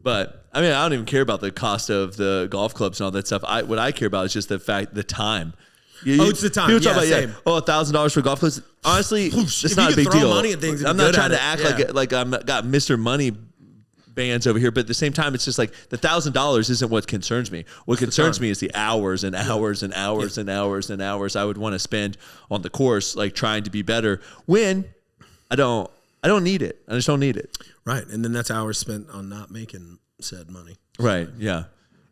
but I mean, I don't even care about the cost of the golf clubs and all that stuff. What I care about is just the time. It's the time. People talk about, $1,000 for golf clubs. Honestly, it's not a big deal. Money at things, I'm not trying to act like I'm got Mr. Money bands over here, but at the same time, it's just like the $1,000 isn't what concerns me. What concerns me is the hours and hours and hours and hours and hours I would want to spend on the course, like trying to be better, when I don't need it. I just don't need it. Right, and then that's hours spent on not making said money. Right. Yeah.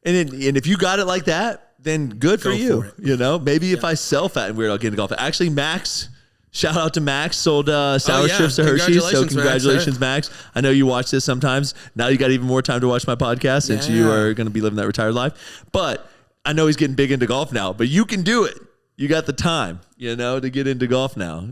And if you got it like that, then good for you. Maybe if I sell Fat and Weird, I'll get into golf. Actually, Max. Shout out to Max, sold sour strips to Hershey's. So congratulations, Max. I know you watch this sometimes. Now you got even more time to watch my podcast since you are going to be living that retired life. But I know he's getting big into golf now. But you can do it. You got the time, to get into golf now,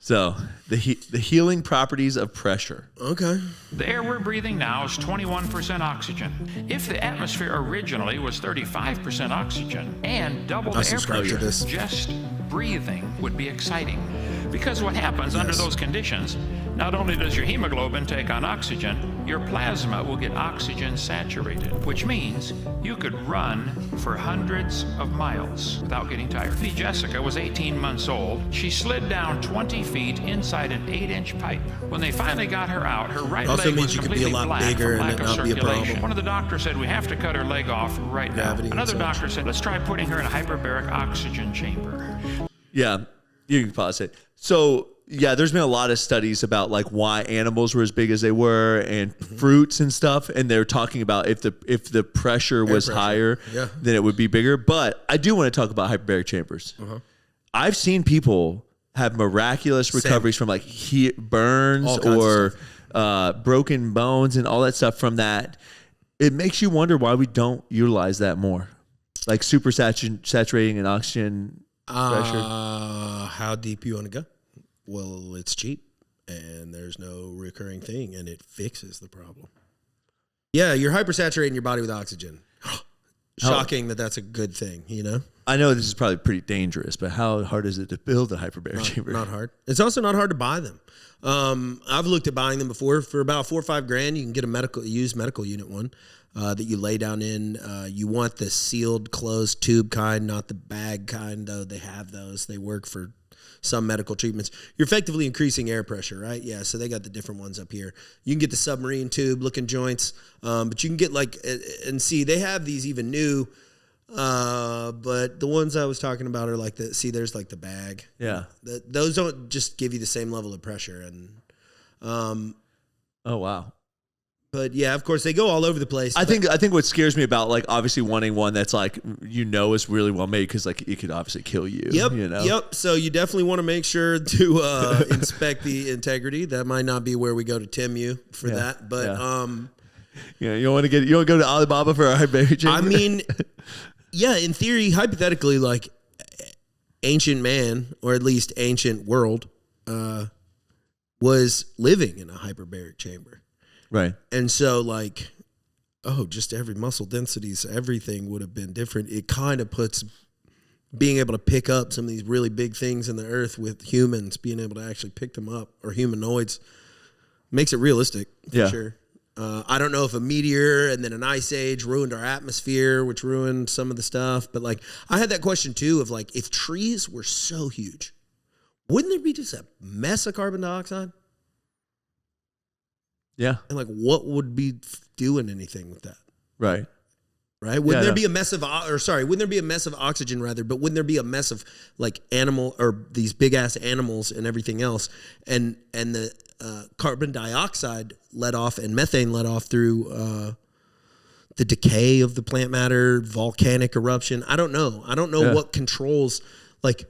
So the healing properties of pressure. Okay. The air we're breathing now is 21% oxygen. If the atmosphere originally was 35% oxygen and double the air pressure, just breathing would be exciting. Because what happens under those conditions, not only does your hemoglobin take on oxygen, your plasma will get oxygen saturated, which means you could run for hundreds of miles without getting tired. Jessica was 18 months old. She slid down 20 feet inside an 8-inch pipe. When they finally got her out, her right leg was completely black from lack of circulation. One of the doctors said, we have to cut her leg off right now. Another doctor said, let's try putting her in a hyperbaric oxygen chamber. Yeah, you can pause it. So, there's been a lot of studies about like why animals were as big as they were and fruits and stuff. And they're talking about if the pressure was higher, then it would be bigger. But I do want to talk about hyperbaric chambers. I've seen people have miraculous recoveries from like burns or broken bones and all that stuff from that. It makes you wonder why we don't utilize that more, like super saturating in oxygen pressure. How deep you want to go? Well, it's cheap and there's no recurring thing, and it fixes the problem. Yeah, you're hypersaturating your body with oxygen. Shocking that that's a good thing, you know? I know this is probably pretty dangerous, but how hard is it to build a hyperbaric chamber? Not hard. It's also not hard to buy them. I've looked at buying them before for about $4 or $5,000. You can get a used medical unit one that you lay down in. You want the sealed, closed tube kind, not the bag kind, though they have those. They work for some medical treatments. You're effectively increasing air pressure, right? Yeah, so they got the different ones up here. You can get the submarine tube looking joints, but you can get and see, they have these even new, but the ones I was talking about are like there's like the bag. Yeah. Those don't just give you the same level of pressure. And, oh, wow. But yeah, of course they go all over the place. I think what scares me about like obviously wanting one that's like is really well made, because like it could obviously kill you. Yep. You know? Yep. So you definitely want to make sure to inspect the integrity. That might not be where we go to TIMU for that, but you don't want to go to Alibaba for a hyperbaric chamber. I mean, yeah, in theory, hypothetically, like ancient man, or at least ancient world, was living in a hyperbaric chamber. Right. And so like, just every muscle densities, everything would have been different. It kind of puts being able to pick up some of these really big things in the earth with humans, being able to actually pick them up, or humanoids, makes it realistic for sure. I don't know if a meteor and then an ice age ruined our atmosphere, which ruined some of the stuff. But like, I had that question too of like, if trees were so huge, wouldn't there be just a mess of carbon dioxide? Yeah. And like, what would be doing anything with that? Right. Right. Wouldn't there be a mess of, wouldn't there be a mess of oxygen rather, but wouldn't there be a mess of like animal or these big ass animals and everything else? And the carbon dioxide let off and methane let off through the decay of the plant matter, volcanic eruption. I don't know what controls, like,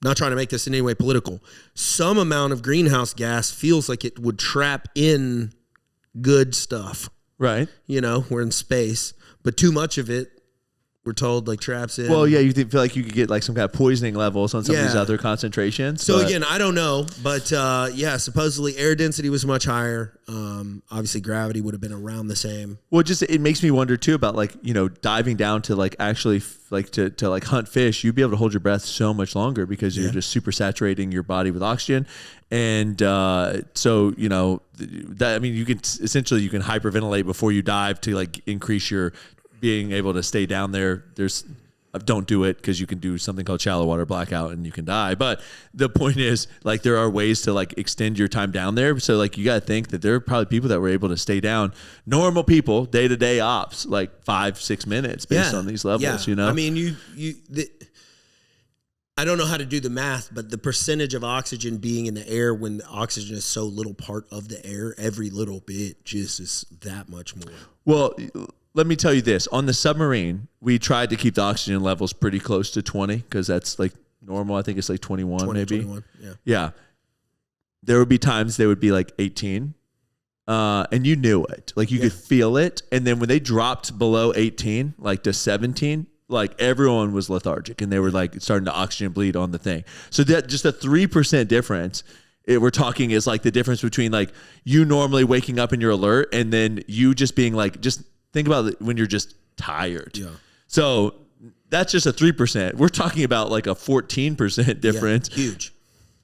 not trying to make this in any way political. Some amount of greenhouse gas feels like it would trap in good stuff. Right. You know, we're in space, but too much of it, we're told, like traps in. Well, yeah, you feel like you could get like some kind of poisoning levels on some of these other concentrations. So again, I don't know, but supposedly air density was much higher. Obviously gravity would have been around the same. Well, it makes me wonder too about like, you know, diving down to like actually like to like hunt fish. You'd be able to hold your breath so much longer because you're just super saturating your body with oxygen. And so, you know, that, I mean, you can hyperventilate before you dive to like increase your being able to stay down there. Don't do it, because you can do something called shallow water blackout and you can die. But the point is, like, there are ways to like extend your time down there. So like, you got to think that there are probably people that were able to stay down, normal people, day-to-day ops, like 5-6 minutes based on these levels, you know? I mean, I don't know how to do the math, but the percentage of oxygen being in the air when the oxygen is so little part of the air, every little bit just is that much more. Well, let me tell you this. On the submarine, we tried to keep the oxygen levels pretty close to 20, because that's like normal. I think it's like 21 maybe. 21, yeah. There would be times they would be like 18. And you knew it. Like you could feel it. And then when they dropped below 18, like to 17, like everyone was lethargic and they were like starting to oxygen bleed on the thing. So that just a 3% difference, we're talking is like the difference between like you normally waking up and you're alert, and then you just being like, just think about it when you're just tired. Yeah. So that's just a 3%. We're talking about like a 14% difference. Yeah, huge.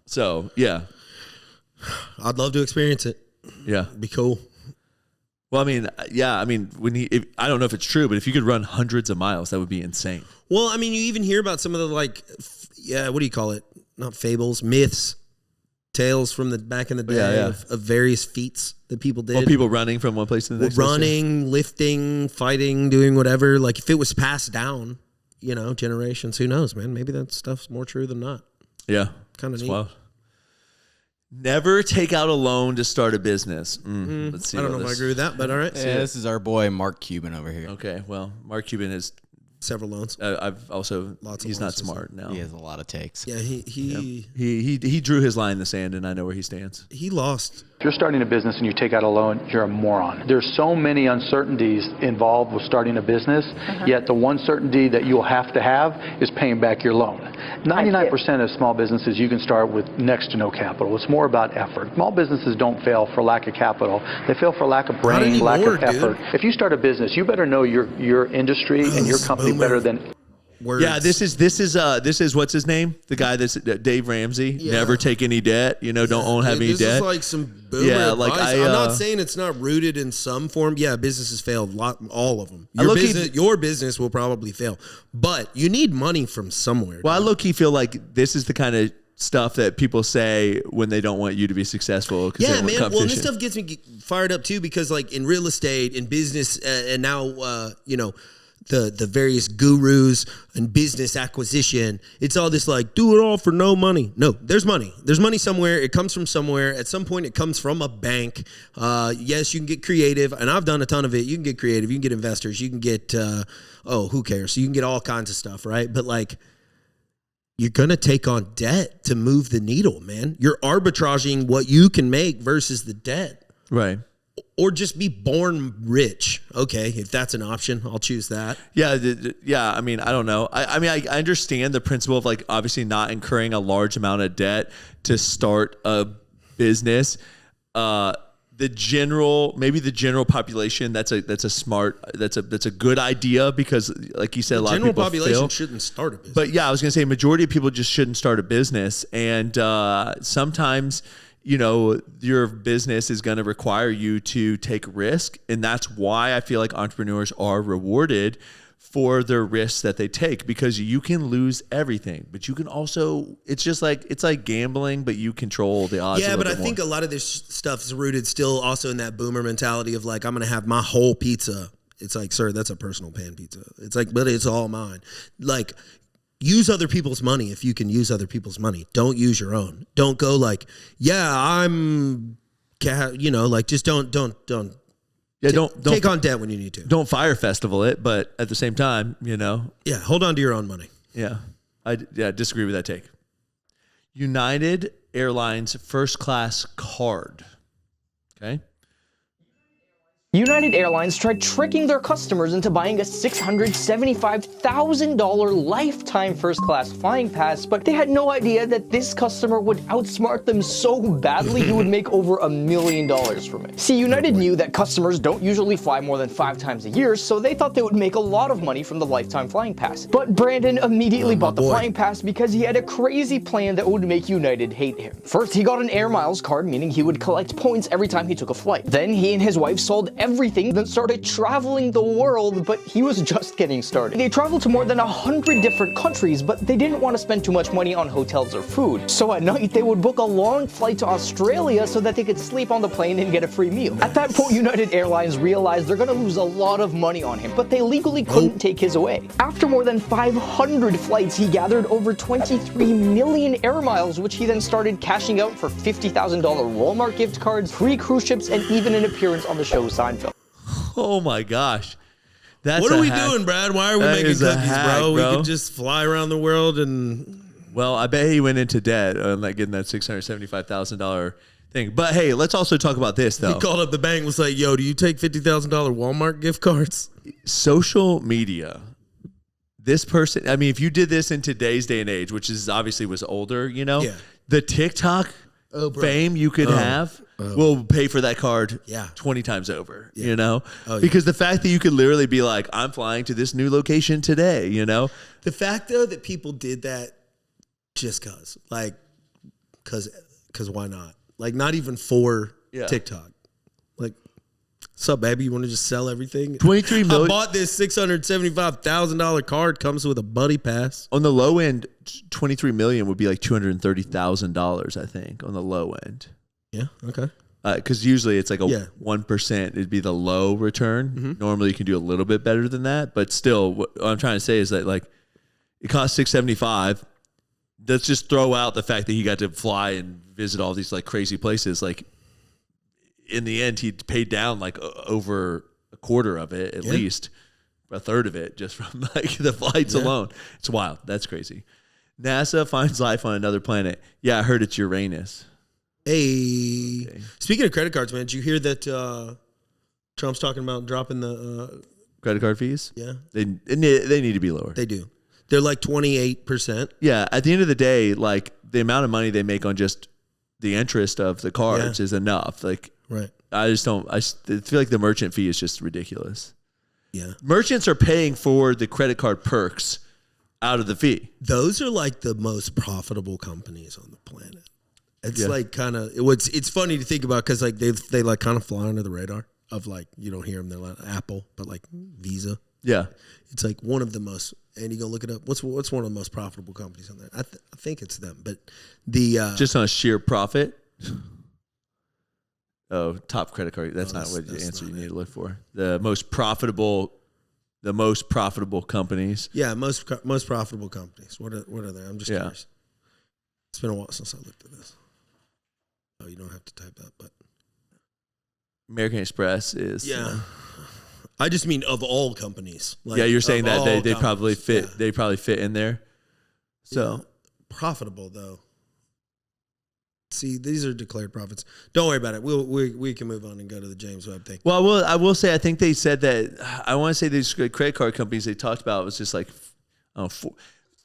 So yeah. I'd love to experience it. Yeah. It'd be cool. Well, I mean, yeah, I mean, I don't know if it's true, but if you could run hundreds of miles, that would be insane. Well, I mean, you even hear about some of the like, what do you call it? Not fables, myths, tales from the back in the day of various feats that people did. Well, people running from one place to the next. Running, lifting, fighting, doing whatever. Like if it was passed down, you know, generations, who knows, man? Maybe that stuff's more true than not. Yeah. Kind of neat. Wild. Never take out a loan to start a business. Let's see. I don't know if I agree with that, but all right. Yeah, this is our boy Mark Cuban over here. Okay, well, Mark Cuban has several loans. I've also he's not loans, smart now. He has a lot of takes. Yeah, he drew his line in the sand, and I know where he stands. He lost If you're starting a business and you take out a loan, you're a moron. There's so many uncertainties involved with starting a business, yet the one certainty that you'll have to have is paying back your loan. 99% of small businesses you can start with next to no capital. It's more about effort. Small businesses don't fail for lack of capital. They fail for lack of brain, lack of effort. If you start a business, you better know your industry and your company better than Words. Yeah, this is what's his name? The guy that's Dave Ramsey. Yeah. Never take any debt. Don't have any this debt. This is like some boomer like advice. I'm not saying it's not rooted in some form. Yeah, businesses fail. All of them. Your business will probably fail, but you need money from somewhere. Well, I low-key feel like this is the kind of stuff that people say when they don't want you to be successful. Yeah, man. Well, and this stuff gets me fired up too, because like in real estate, in business, and now the various gurus and business acquisition, it's all this like, do it all for no money. No, there's money. There's money somewhere. It comes from somewhere. At some point, it comes from a bank. Yes, you can get creative, and I've done a ton of it. You can get creative. You can get investors. You can get, who cares? So you can get all kinds of stuff, right? But like, you're going to take on debt to move the needle, man. You're arbitraging what you can make versus the debt. Right. Or just be born rich. Okay, if that's an option, I'll choose that. Yeah. I mean, I don't know. I understand the principle of like obviously not incurring a large amount of debt to start a business. The general population, that's a good idea, because like you said, a lot of people general population shouldn't start a business. But yeah, I was gonna say majority of people just shouldn't start a business, and sometimes your business is going to require you to take risk. And that's why I feel like entrepreneurs are rewarded for their risks that they take, because you can lose everything, but you can also, it's like gambling, but you control the odds. Yeah, but I think a lot of this stuff is rooted still also in that boomer mentality of like, I'm going to have my whole pizza. It's like, sir, that's a personal pan pizza. It's like, but it's all mine. Like, use other people's money if you can use other people's money. Don't use your own. Don't go like, just don't take on debt when you need to. Don't fire festival it, but at the same time, Yeah, hold on to your own money. Yeah. I disagree with that take. United Airlines First Class card. Okay. United Airlines tried tricking their customers into buying a $675,000 lifetime first-class flying pass, but they had no idea that this customer would outsmart them so badly he would make over $1 million from it. See, United knew that customers don't usually fly more than 5 times a year, so they thought they would make a lot of money from the lifetime flying pass. But Brandon immediately bought the flying pass because he had a crazy plan that would make United hate him. First, he got an Air Miles card, meaning he would collect points every time he took a flight. Then he and his wife sold everything, then started traveling the world, but he was just getting started. They traveled to more than 100 different countries, but they didn't want to spend too much money on hotels or food. So at night, they would book a long flight to Australia so that they could sleep on the plane and get a free meal. At that point, United Airlines realized they're going to lose a lot of money on him, but they legally couldn't take his away. After more than 500 flights, he gathered over 23 million Air Miles, which he then started cashing out for $50,000 Walmart gift cards, free cruise ships, and even an appearance on the show Seinfeld. Oh my gosh. What are we doing, Brad? Why are we making cookies, bro? We could just fly around the world and... Well, I bet he went into debt on like getting that $675,000 thing. But hey, let's also talk about this though. He called up the bank and was like, yo, do you take $50,000 Walmart gift cards? Social media. This person, I mean, if you did this in today's day and age, which is obviously was older, the TikTok fame you could have will pay for that card 20 times over, because the fact that you could literally be like, I'm flying to this new location today, The fact though that people did that just cause why not? Like not even for TikTok. Like, what's up, baby? You want to just sell everything? 23 million. I bought this $675,000 card. Comes with a buddy pass. On the low end, 23 million would be like $230,000, I think, on the low end. Yeah. Okay. Because usually it's like a 1%. It'd be the low return. Mm-hmm. Normally you can do a little bit better than that, but still, what I'm trying to say is that like it costs $675. Let's just throw out the fact that he got to fly and visit all these like crazy places. Like in the end, he paid down like over a quarter of it, at least a third of it, just from like the flights alone. It's wild. That's crazy. NASA finds life on another planet. Yeah, I heard it's Uranus. Hey, speaking of credit cards, man, did you hear that Trump's talking about dropping the credit card fees? Yeah. They need to be lower. They do. They're like 28%. Yeah. At the end of the day, like the amount of money they make on just the interest of the cards is enough. Like, right. I feel like the merchant fee is just ridiculous. Yeah. Merchants are paying for the credit card perks out of the fee. Those are like the most profitable companies on the planet. It's like kind of, it's funny to think about because like they like kind of fly under the radar of like, you don't hear them. They're like Apple, but like Visa. Yeah. It's like one of the most, and you go look it up. What's one of the most profitable companies on there? I think it's them, but just on sheer profit. Oh, top credit card. That's not what the answer you need to look for. The most profitable companies. Yeah, most profitable companies. What are they? I'm just curious. It's been a while since I looked at this. Oh, you don't have to type that, but American Express is. Yeah. I just mean of all companies. Like, you're saying that they probably fit. Yeah. They probably fit in there. So profitable though. See, these are declared profits. Don't worry about it. We can move on and go to the James Webb thing. Well, I will say I think they said that. I want to say these credit card companies they talked about was just like,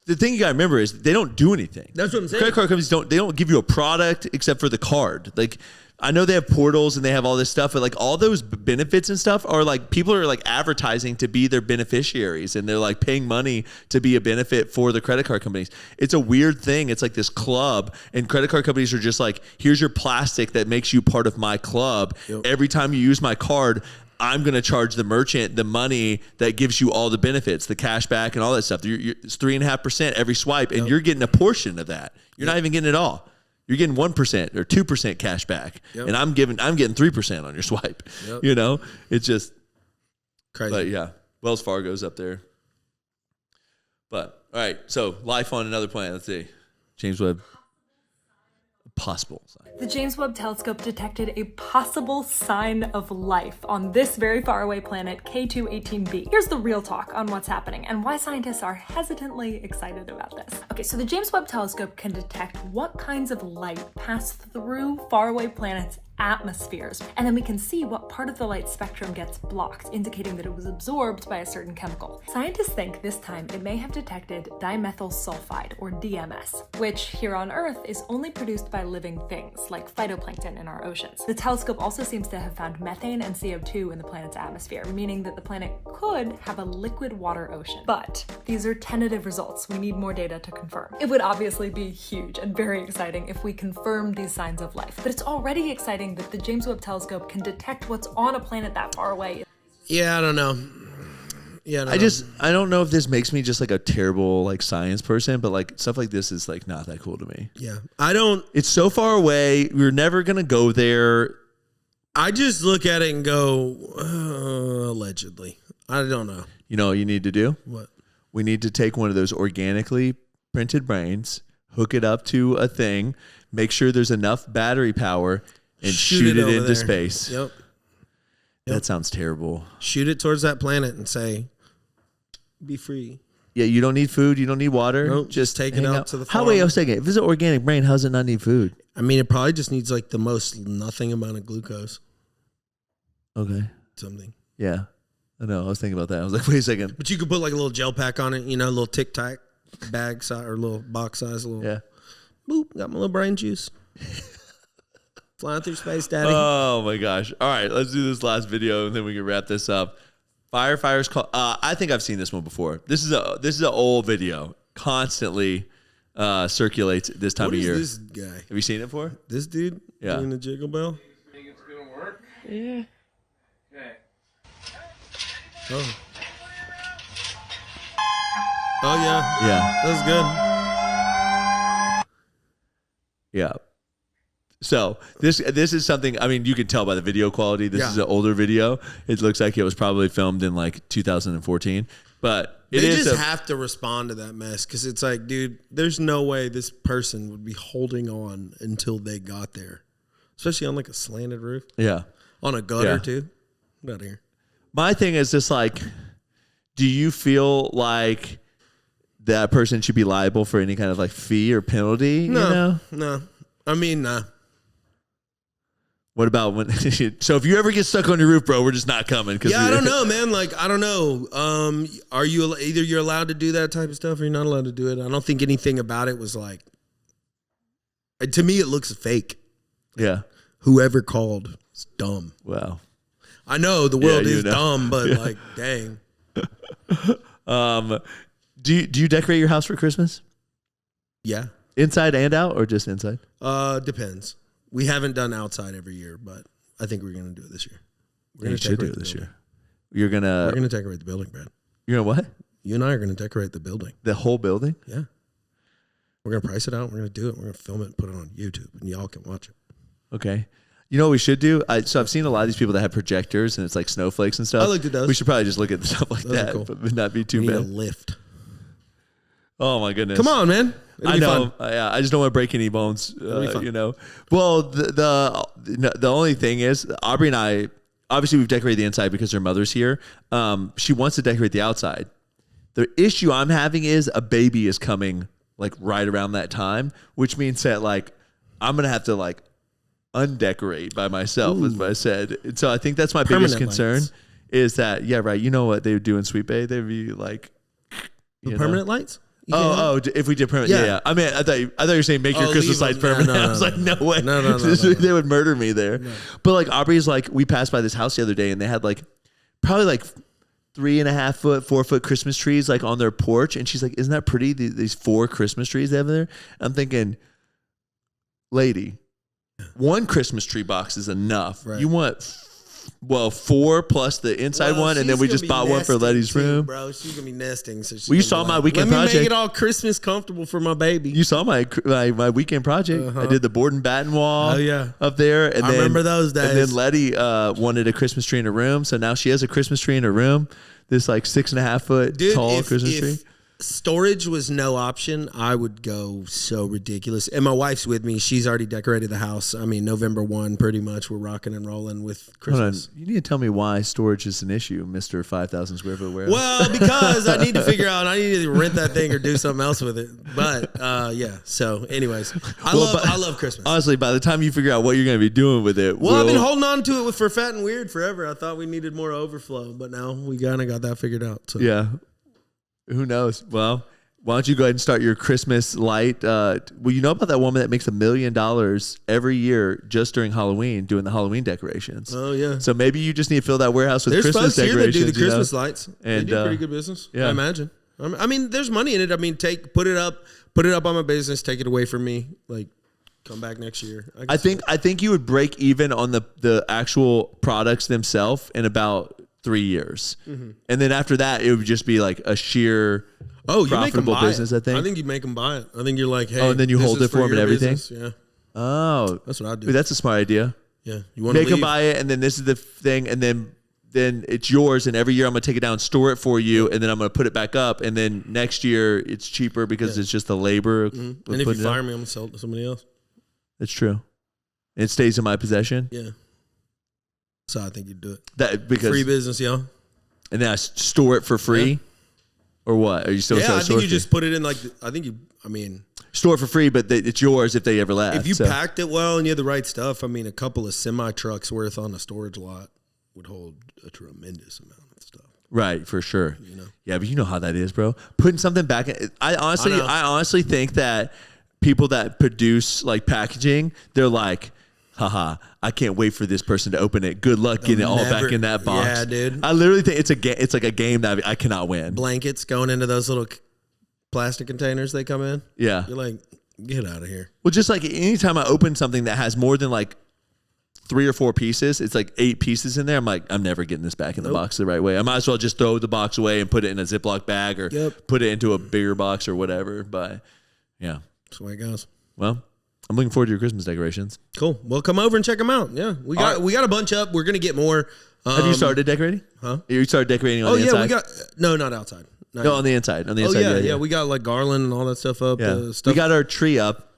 the thing you gotta remember is they don't do anything. That's what I'm saying. Credit card companies don't give you a product except for the card. Like I know they have portals and they have all this stuff, but like all those benefits and stuff are like people are like advertising to be their beneficiaries and they're like paying money to be a benefit for the credit card companies. It's a weird thing. It's like this club and credit card companies are just like, here's your plastic that makes you part of my club. Yep. Every time you use my card, I'm going to charge the merchant the money that gives you all the benefits, the cash back and all that stuff. It's 3.5% every swipe and you're getting a portion of that. You're not even getting it all. You're getting 1% or 2% cash back, and I'm getting 3% on your swipe. Yep. You know, it's just crazy. But yeah, Wells Fargo's up there. But all right, so life on another planet. Let's see, James Webb. Possible sign. The James Webb Telescope detected a possible sign of life on this very far away planet, K2-18b. Here's the real talk on what's happening and why scientists are hesitantly excited about this. Okay, so the James Webb Telescope can detect what kinds of light pass through faraway planets' atmospheres, and then we can see what part of the light spectrum gets blocked, indicating that it was absorbed by a certain chemical. Scientists think this time it may have detected dimethyl sulfide, or DMS, which here on Earth is only produced by living things, like phytoplankton in our oceans. The telescope also seems to have found methane and CO2 in the planet's atmosphere, meaning that the planet could have a liquid water ocean. But these are tentative results. We need more data to confirm. It would obviously be huge and very exciting if we confirmed these signs of life, but it's already exciting that the James Webb Telescope can detect what's on a planet that far away. Yeah, I don't know. Yeah, I don't know if this makes me just like a terrible like science person, but like stuff like this is like not that cool to me. Yeah, it's so far away. We're never gonna go there. I just look at it and go, allegedly. I don't know. You know what you need to do? What? We need to take one of those organically printed brains, hook it up to a thing, make sure there's enough battery power, and shoot it into space. Yep. That sounds terrible. Shoot it towards that planet and say, be free. Yeah, you don't need food. You don't need water. Nope, just take it out to the farm. Wait a second. If it's an organic brain, how does it not need food? I mean, it probably just needs like the most nothing amount of glucose. Okay. Something. Yeah. I know. I was thinking about that. I was like, wait a second. But you could put like a little gel pack on it, you know, a little Tic Tac bag size or a little box size. Boop, got my little brain juice. Flying through space, daddy. Oh my gosh. All right, let's do this last video and then we can wrap this up. Firefighters call. I think I've seen this one before. This is an old video. Constantly circulates this time of year. What is this guy? Have you seen it before? This dude? Yeah. Doing the jiggle bell? Think it's gonna work? Yeah. Okay. Oh. Oh yeah. Yeah. That was good. Yeah. So this is something, I mean, you can tell by the video quality. This is an older video. It looks like it was probably filmed in like 2014. But they just have to respond to that mess because it's like, dude, there's no way this person would be holding on until they got there, especially on like a slanted roof. Yeah. On a gutter too. Not here. My thing is just like, do you feel like that person should be liable for any kind of like fee or penalty? No. You know? No. I mean, nah. What about when? So if you ever get stuck on your roof, bro, we're just not coming. Yeah, I don't know, man. Like, I don't know. Are you either you're allowed to do that type of stuff or you're not allowed to do it? I don't think anything about it was like. To me, it looks fake. Yeah. Whoever called is dumb. Wow. I know the world is dumb, but like, dang. Do you decorate your house for Christmas? Yeah. Inside and out, or just inside? Depends. We haven't done outside every year, but I think we're going to do it this year. We're going to do it this year. We're going to decorate the building, Brad. You're going to what? You and I are going to decorate the building. The whole building? Yeah. We're going to price it out. We're going to do it. We're going to film it and put it on YouTube, and y'all can watch it. Okay. You know what we should do? So I've seen a lot of these people that have projectors, and it's like snowflakes and stuff. I looked at those. We should probably just look at stuff like that, cool. But not be too we bad. Need a lift. Oh my goodness! Come on, man. I know. Yeah, I just don't want to break any bones. You know. Well, the only thing is, Aubrey and I, obviously, we've decorated the inside because her mother's here. She wants to decorate the outside. The issue I'm having is a baby is coming like right around that time, which means that like I'm gonna have to like undecorate by myself, as I said. And so I think that's my biggest concern. Lights. Is that right? You know what they would do in Sweet Bay? They'd be like permanent lights. If we did permanent, yeah. I mean, I thought you were saying make your Christmas lights permanent. I was like, no way. No. They would murder me there. No. But like Aubrey's like, we passed by this house the other day and they had like probably like 3.5 foot, 4 foot Christmas trees like on their porch, and she's like, "Isn't that pretty? These 4 Christmas trees they have there." I'm thinking, lady, 1 Christmas tree box is enough. Right. You want 4 plus the inside one, and then we just bought one for Letty's room. Bro, she's gonna be nesting. So you saw my weekend project. Let me make it all Christmas comfortable for my baby. You saw my weekend project. I did the board and batten wall. Oh yeah, up there. And I remember those days. And then Letty wanted a Christmas tree in her room, so now she has a Christmas tree in her room. This like 6.5 foot tall Christmas tree. Storage was no option, I would go so ridiculous. And my wife's with me. She's already decorated the house. I mean, November 1, pretty much, we're rocking and rolling with Christmas. Hold on. You need to tell me why storage is an issue, Mr. 5,000 square foot warehouse. Well, because I need to figure out, I need to rent that thing or do something else with it. But, yeah. So, anyways, I love Christmas. Honestly, by the time you figure out what you're going to be doing with it. Well, I've been holding on to it for Fat and Weird forever. I thought we needed more overflow, but now we kind of got that figured out. So. Yeah. Who knows? Well, why don't you go ahead and start your Christmas light? Well, you know about that woman that makes $1 million every year just during Halloween, doing the Halloween decorations. Oh yeah. So maybe you just need to fill that warehouse with Christmas decorations. There's folks here that do the Christmas lights. And they do pretty good business. Yeah. I imagine. I mean, there's money in it. I mean, put it up on my business. Take it away from me. Like, come back next year. I think you would break even on the actual products themselves in about 3 years. Mm-hmm. And then after that, it would just be like a sheer profitable business, I think. I think you make them buy it. I think you're like, hey. Oh, and then you hold it for them and everything? Business. Yeah. Oh. That's what I do. Dude, that's a smart idea. Yeah. You want to make them buy it, and then this is the thing, and then it's yours, and every year I'm going to take it down, store it for you, and then I'm going to put it back up, and then next year it's cheaper because it's just the labor. Mm-hmm. And if you fire me, I'm going to sell it to somebody else. That's true. It stays in my possession? Yeah. So I think you'd do it. Because free business, y'all. And then I store it for free, or what? Are you still? Yeah, I think you just put it in store it for free, but it's yours if they ever left. If you packed it well and you had the right stuff, I mean, a couple of semi trucks worth on a storage lot would hold a tremendous amount of stuff. Right, for sure. You know? Yeah, but you know how that is, bro. Putting something back in. I honestly think that people that produce like packaging, they're like, haha, I can't wait for this person to open it. Good luck getting it all back in that box. Yeah, dude. I literally think it's like a game that I cannot win. Blankets going into those little plastic containers they come in. Yeah. You're like, get out of here. Well, just like anytime I open something that has more than like 3 or 4 pieces, it's like 8 pieces in there. I'm like, I'm never getting this back in the box the right way. I might as well just throw the box away and put it in a Ziploc bag or put it into a bigger box or whatever. But yeah. That's the way it goes. Well, I'm looking forward to your Christmas decorations. Cool. Well, come over and check them out. Yeah, we got a bunch up. We're gonna get more. Have you started decorating? Huh? You started decorating on the inside? We got not outside. No, on the inside. On the inside. Yeah. We got like garland and all that stuff up. Yeah. We got our tree up.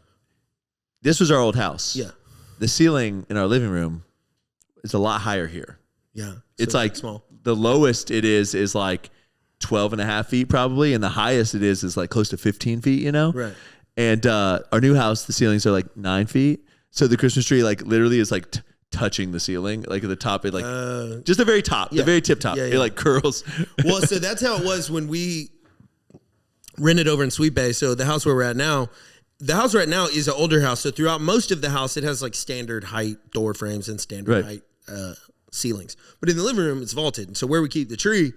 This was our old house. Yeah. The ceiling in our living room is a lot higher here. Yeah. So it's like small. The lowest it is like 12.5 feet probably, and the highest it is like close to 15 feet. You know. Right. And our new house, the ceilings are like 9 feet. So the Christmas tree like literally is like touching the ceiling, like at the top, it like just the very top, the very tip top. It like curls. Well, so that's how it was when we rented over in Sweet Bay. So the house where we're at now, the house right now is an older house. So throughout most of the house, it has like standard height door frames and standard height ceilings. But in the living room, it's vaulted. And so where we keep the tree,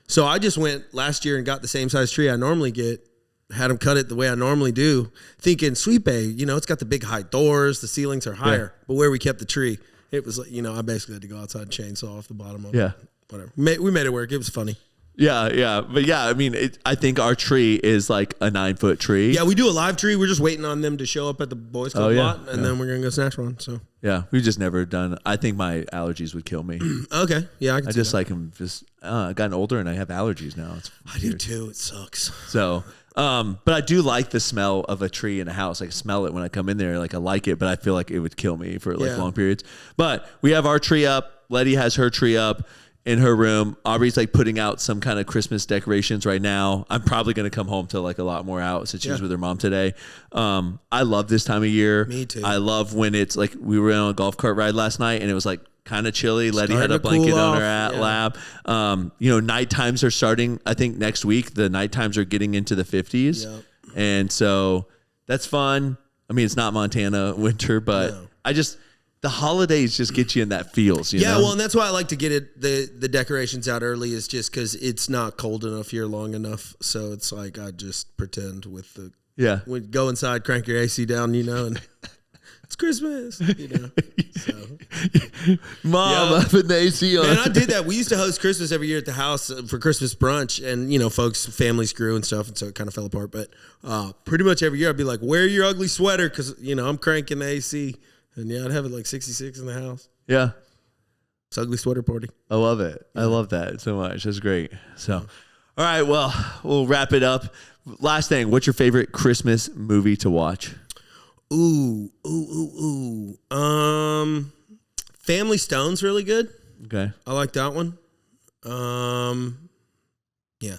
so I just went last year and got the same size tree I normally get, had them cut it the way I normally do, thinking Sweet Bay, you know, it's got the big height doors, the ceilings are higher. But where we kept the tree, it was like, you know, I basically had to go outside and chainsaw off the bottom of it. Whatever. We made it work. It was funny. Yeah. But yeah, I mean, I think our tree is like a 9-foot tree. Yeah, we do a live tree. We're just waiting on them to show up at the Boys Club lot, and then we're going to go snatch one. So yeah, we've just never done. I think my allergies would kill me. Okay. Yeah, I just like am just I've gotten older and I have allergies now. I do too. It sucks. So, but I do like the smell of a tree in a house. I smell it when I come in there. Like I like it, but I feel like it would kill me for like long periods. But we have our tree up. Letty has her tree up in her room. Aubrey's like putting out some kind of Christmas decorations right now. I'm probably going to come home to like a lot more out since she was with her mom today. I love this time of year. Me too. I love when it's like we were on a golf cart ride last night and it was like kind of chilly. Letty had a blanket on her lap. You know, night times are starting. I think next week the night times are getting into the 50s. And so that's fun. I mean, it's not Montana winter, but the holidays just get you in that feels. You know? Well, and that's why I like to get the decorations out early, is just because it's not cold enough here long enough. So it's like I just pretend with the when go inside, crank your AC down, you know, and it's Christmas, you know. So. Mom, I put the AC on. Man, I did that. We used to host Christmas every year at the house for Christmas brunch, and you know, families grew and stuff, and so it kind of fell apart. But pretty much every year, I'd be like, "Wear your ugly sweater," because you know I'm cranking the AC. And yeah, I'd have it like 66 in the house. Yeah. It's ugly sweater party. I love it. I love that so much. That's great. So, all right, well, we'll wrap it up. Last thing, what's your favorite Christmas movie to watch? Family Stone's really good. Okay. I like that one. Yeah.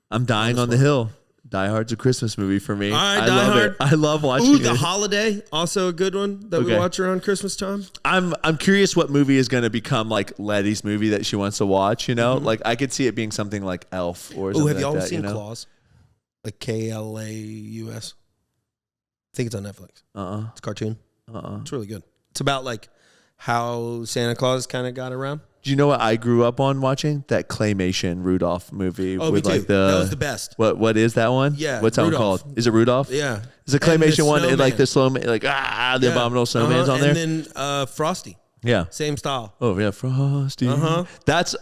I'm Dying on the Hill. Die Hard's a Christmas movie for me. All right, I Die love Hard. it. I love watching it. The Holiday, also a good one that we watch around Christmas time. I'm curious what movie is going to become like Letty's movie that she wants to watch, you know? Like I could see it being something like Elf or something have you like all that, seen you know? Claus? Like Klaus? I think it's on Netflix. It's a cartoon. It's really good. It's about like how Santa Claus kind of got around. Do you know what I grew up on watching? That claymation Rudolph movie. Oh, with me too. Like that was the best. What is that one? Yeah. What's that one called? Is it Rudolph? Yeah. It's a claymation one. Snowman. Like the slow, like the abominable snowman's on there. And then Frosty. Yeah. Same style. Oh yeah, Frosty. That's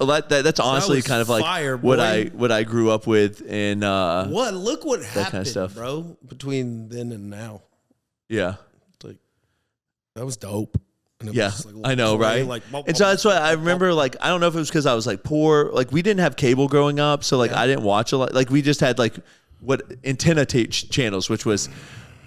honestly was kind of like fire, what boy. I grew up with in Look what happened, kind of stuff. bro, between then and now. Yeah. Like that was dope. And it Yeah, was just, like, I know, right? Like, and so that's why I remember, like, I don't know if it was because I was like poor, like we didn't have cable growing up, so like I didn't watch a lot. Like we just had like what antenna channels, which was,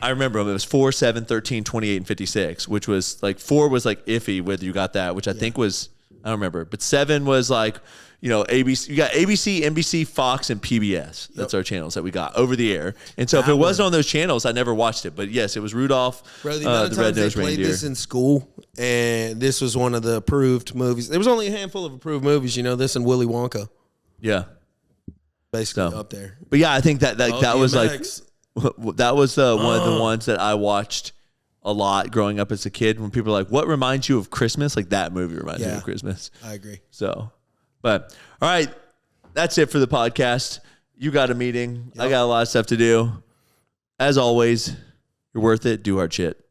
I remember them. It was 4, 7, 13, 28, and 56, which was like 4 was like iffy whether you got that, which I think was, I don't remember, but 7 was like, you know, ABC. You got ABC, NBC, Fox, and PBS. That's our channels that we got over the air. And so if it wasn't on those channels, I never watched it. But yes, it was Rudolph, Bro, the amount of times they played this in school, and this was one of the approved movies. There was only a handful of approved movies, you know, this and Willy Wonka. Yeah. Basically up there. But yeah, I think that was like, that was one of the ones that I watched a lot growing up as a kid. When people are like, what reminds you of Christmas? Like that movie reminds me of Christmas. I agree. So, but all right, that's it for the podcast. You got a meeting. I got a lot of stuff to do. As always, you're worth it. Do hard shit.